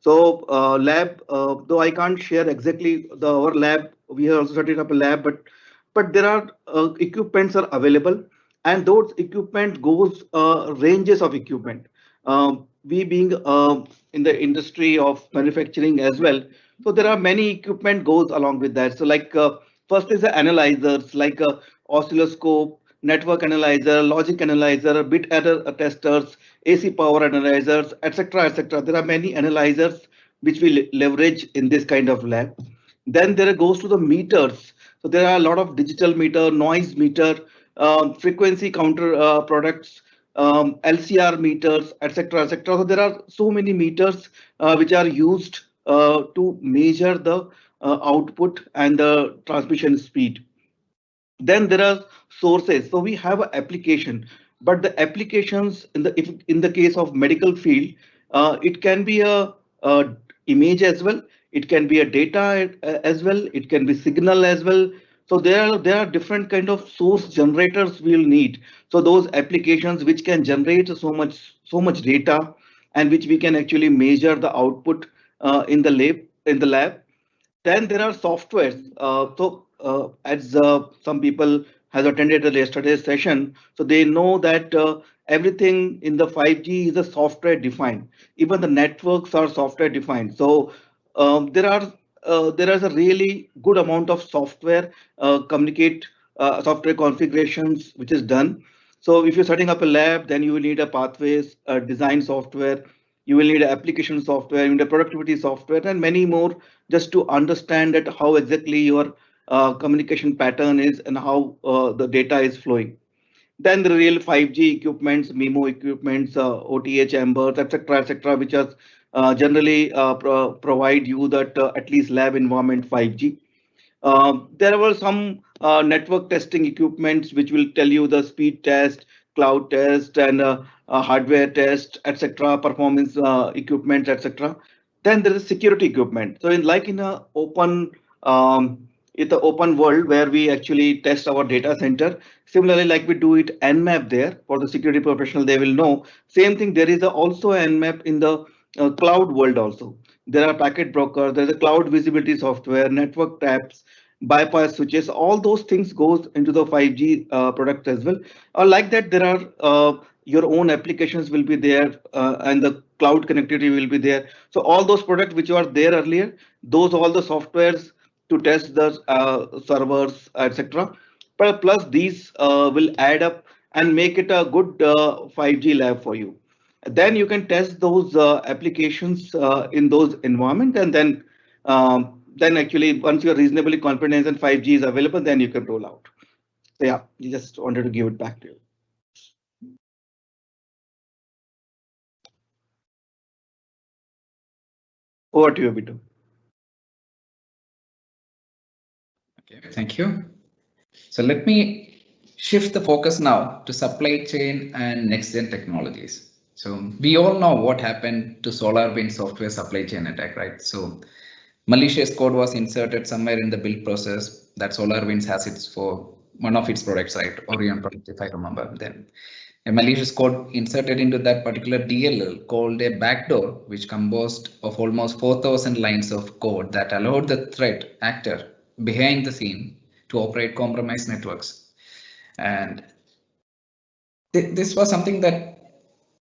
So lab, though I can't share exactly our lab, we have also set up a lab, but there are equipments are available, and those equipment goes ranges of equipment. We being in the industry of manufacturing as well, so there are many equipment goes along with that. So like first is the analyzers like oscilloscope, network analyzer, logic analyzer, bit error testers, AC power analyzers, etc., etc. There are many analyzers which we leverage in this kind of lab. Then there goes to the meters. So there are a lot of digital meter, noise meter, frequency counter products, LCR meters, etc., etc. So there are so many meters which are used to measure the output and the transmission speed. Then there are sources. So we have an application, but the applications in the case of medical field, it can be a image as well. It can be a data as well. It can be signal as well. So there are different kind of source generators we'll need. So those applications which can generate so much data and which we can actually measure the output in the lab. Then there are softwares. As some people has attended the yesterday's session, so they know that everything in the 5G is a software defined. Even the networks are software defined. So there is a really good amount of software software configurations which is done. So if you're setting up a lab, then you will need a pathways design software. You will need application software, you need a productivity software, and many more, just to understand that how exactly your communication pattern is and how the data is flowing. Then the real 5G equipments, MIMO equipments, OTA chambers, etc., etc., which are generally provide you that at least lab environment 5G. There were some network testing equipments which will tell you the speed test, cloud test, and hardware test, etc., performance equipment, etc. Then there is security equipment. So in a open it's an open world where we actually test our data center. Similarly, like we do it Nmap there for the security professional, they will know. Same thing, there is also Nmap in the cloud world also. There are packet brokers, there's a cloud visibility software, network taps, bypass switches, all those things goes into the 5G product as well. Like that, there are your own applications will be there and the cloud connectivity will be there. So all those products which were there earlier, those all the softwares to test the servers, etc. But plus these will add up and make it a good 5G lab for you. Then you can test those applications in those environment, and then actually once you're reasonably confident and 5G is available, then you can roll out. So yeah, you just wanted to give it back to you. Over to you, Britto. Okay, thank you. So let me shift the focus now to supply chain and next gen technologies. So we all know what happened to SolarWinds software supply chain attack, right? So malicious code was inserted somewhere in the build process that SolarWinds has its for one of its products, right? Orion product, if I remember. Then a malicious code inserted into that particular DLL called a backdoor, which composed of almost 4,000 lines of code that allowed the threat actor behind the scene to operate compromised networks. And this was something that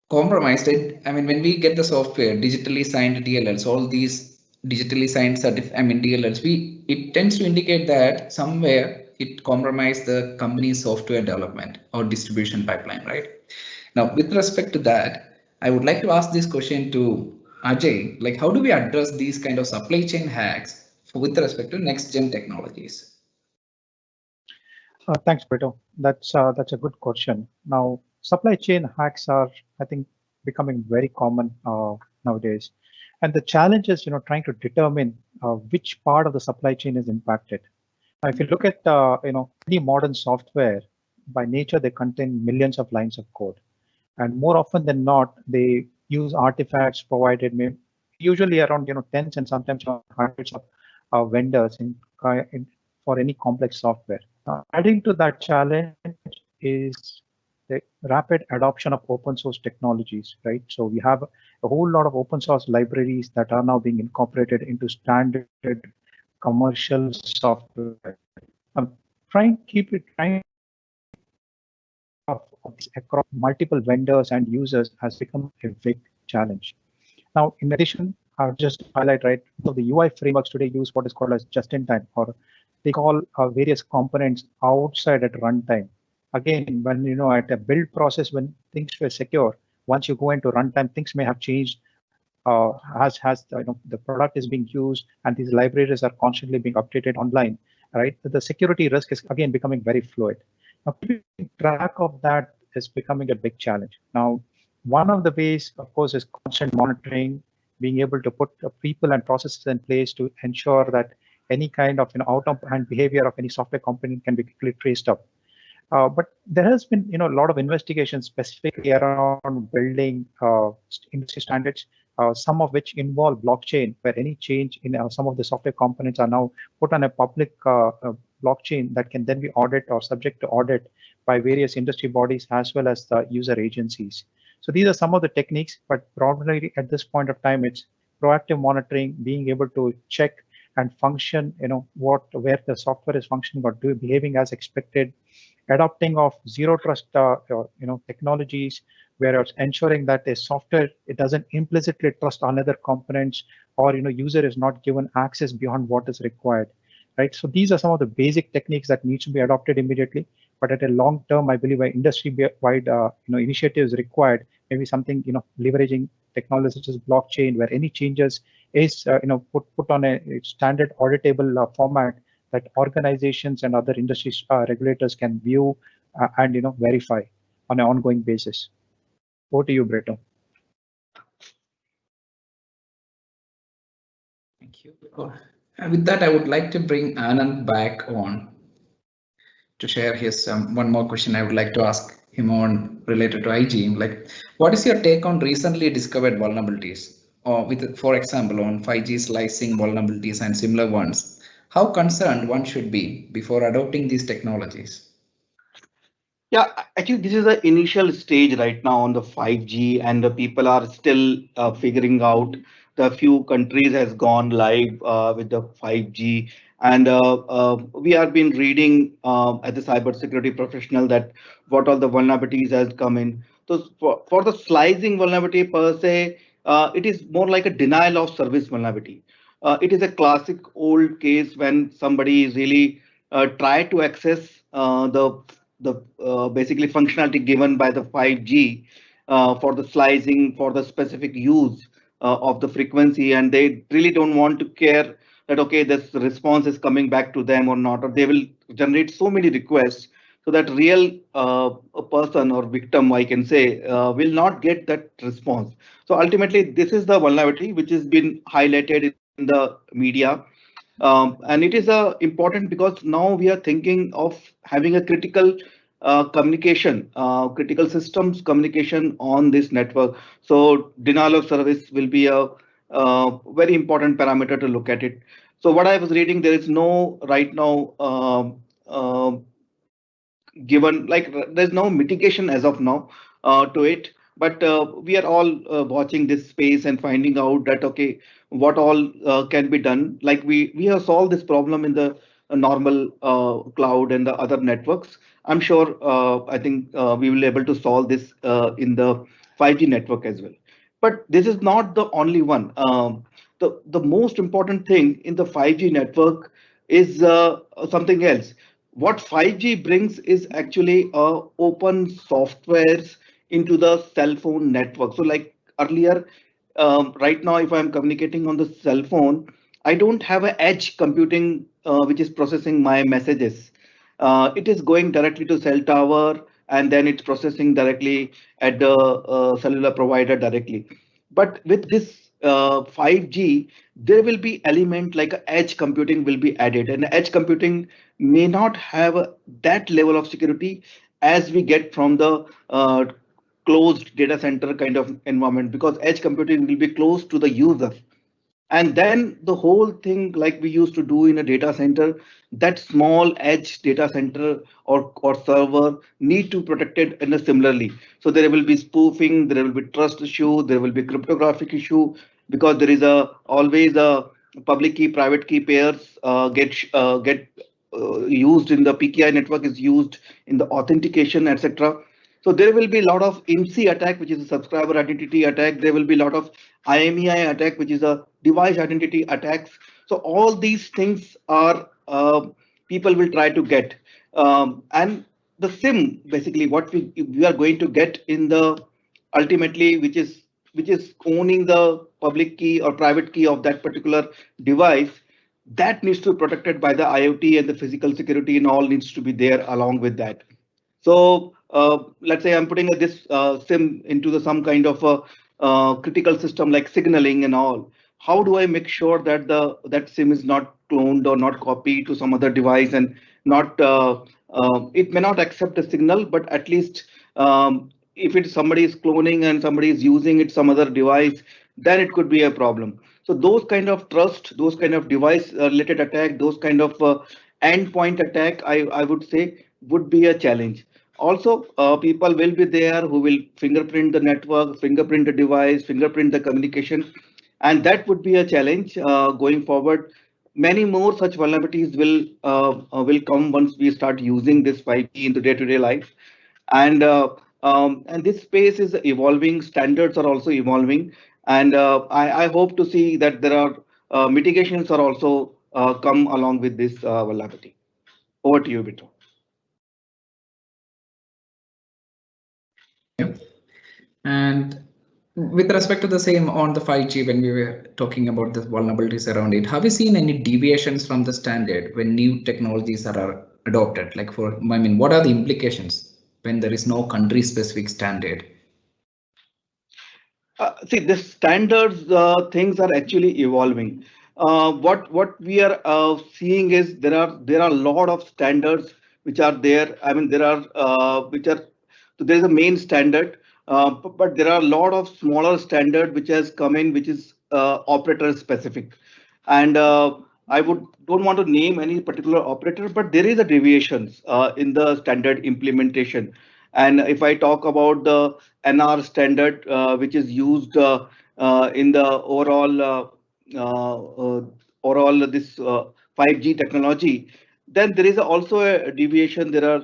compromised it. I mean, when we get the software digitally signed DLLs, all these digitally signed DLLs, it tends to indicate that somewhere it compromised the company's software development or distribution pipeline, right? Now, with respect to that, I would like to ask this question to Ajay, like how do we address these kind of supply chain hacks with respect to next gen technologies? Thanks, Britto. That's a good question. Now, supply chain hacks are, I think, becoming very common nowadays, and the challenge is, trying to determine which part of the supply chain is impacted. Now, if you look at, any modern software, by nature they contain millions of lines of code, and more often than not, they use artifacts provided, usually around, tens and sometimes hundreds of vendors in for any complex software. Adding to that challenge is the rapid adoption of open source technologies, right? So we have a whole lot of open source libraries that are now being incorporated into standard commercial software. Trying of this across multiple vendors and users has become a big challenge. Now, in addition, I'll just highlight, right, so the UI frameworks today use what is called as just-in-time, or they call various components outside at runtime. Again, when at a build process, when things were secure, once you go into runtime, things may have changed. The product is being used, and these libraries are constantly being updated online, right? The security risk is again becoming very fluid. Now, keeping track of that is becoming a big challenge. Now, one of the ways, of course, is constant monitoring, being able to put people and processes in place to ensure that any kind of out of hand behavior of any software component can be quickly traced up. But there has been a lot of investigations specifically around building industry standards, some of which involve blockchain, where any change in some of the software components are now put on a public blockchain that can then be audited or subject to audit by various industry bodies as well as the user agencies. So these are some of the techniques, but probably at this point of time, it's proactive monitoring, being able to check and function, where the software is functioning or behaving as expected, adopting of zero trust, technologies, whereas ensuring that a software, it doesn't implicitly trust another components, or user is not given access beyond what is required, right? So these are some of the basic techniques that needs to be adopted immediately. But at a long term, I believe an industry-wide initiative is required. Maybe something leveraging technology such as blockchain, where any changes is put on a standard auditable format that organizations and other industry regulators can view and verify on an ongoing basis. Over to you, Britto. Thank you. And with that, I would like to bring Anand back on to share his one more question I would like to ask him on related to IG. Like, what is your take on recently discovered vulnerabilities, or for example, on 5G slicing vulnerabilities and similar ones? How concerned one should be before adopting these technologies? Yeah, actually, this is the initial stage right now on the 5G, and the people are still figuring out. The few countries has gone live with the 5G, and we have been reading as a cybersecurity professional that what all the vulnerabilities has come in. So for the slicing vulnerability per se, it is more like a denial of service vulnerability. It is a classic old case when somebody is really try to access the basically functionality given by the 5G for the slicing for the specific use of the frequency, and they really don't want to care that okay, this response is coming back to them or not, or they will generate so many requests so that real a person or victim, I can say, will not get that response. So ultimately, this is the vulnerability which has been highlighted in the media. And it is important because now we are thinking of having a critical communication, critical systems communication on this network. So denial of service will be a very important parameter to look at it. So what I was reading, there is no right now given, like there's no mitigation as of now to it, but we are all watching this space and finding out that okay, what all can be done. Like we have solved this problem in the normal cloud and the other networks. I'm sure I think we will be able to solve this in the 5G network as well. But this is not the only one. The most important thing in the 5G network is something else. What 5G brings is actually open softwares into the cell phone network. So like earlier, right now, if I'm communicating on the cell phone, I don't have an edge computing which is processing my messages. it is going directly to cell tower, and then it's processing directly at the cellular provider directly. But with this 5G, there will be element like a edge computing will be added, and edge computing may not have that level of security as we get from the closed data center kind of environment, because edge computing will be close to the user. And then the whole thing like we used to do in a data center, that small edge data center or server need to protect it in a similarly. So there will be spoofing, there will be trust issue, there will be cryptographic issue, because there is a always a public key, private key pairs get used in the PKI network, is used in the authentication, etc. So there will be a lot of IMSI attack, which is a subscriber identity attack. There will be a lot of IMEI attack, which is a device identity attacks. So all these things are people will try to get. And the SIM, basically what we are going to get in the ultimately, which is owning the public key or private key of that particular device, that needs to be protected by the IoT, and the physical security and all needs to be there along with that. So let's say I'm putting this SIM into some kind of a critical system like signaling and all. How do I make sure that that SIM is not cloned or not copied to some other device, and not it may not accept the signal, but at least if it's somebody is cloning and somebody is using it some other device, then it could be a problem. So those kind of trust, those kind of device related attack, those kind of endpoint attack, I would say would be a challenge. Also, people will be there who will fingerprint the network, fingerprint the device, fingerprint the communication, and that would be a challenge going forward. Many more such vulnerabilities will come once we start using this 5G in the day-to-day life, and this space is evolving. Standards are also evolving, and I hope to see that there are mitigations are also come along with this vulnerability. Over to you, Britto. And with respect to the same on the 5G, when we were talking about the vulnerabilities around it, have you seen any deviations from the standard when new technologies are adopted? Like what are the implications when there is no country specific standard? See, the standards things are actually evolving. What we are seeing is there are a lot of standards which are there. I mean, there are which are so there is a main standard, but there are a lot of smaller standard which has come in, which is operator specific. And I don't want to name any particular operator, but there is a deviations in the standard implementation. And if I talk about the NR standard, which is used in the overall this 5G technology, then there is also a deviation. There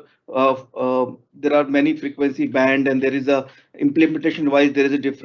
are many frequency band, and there is a implementation wise there is a difference.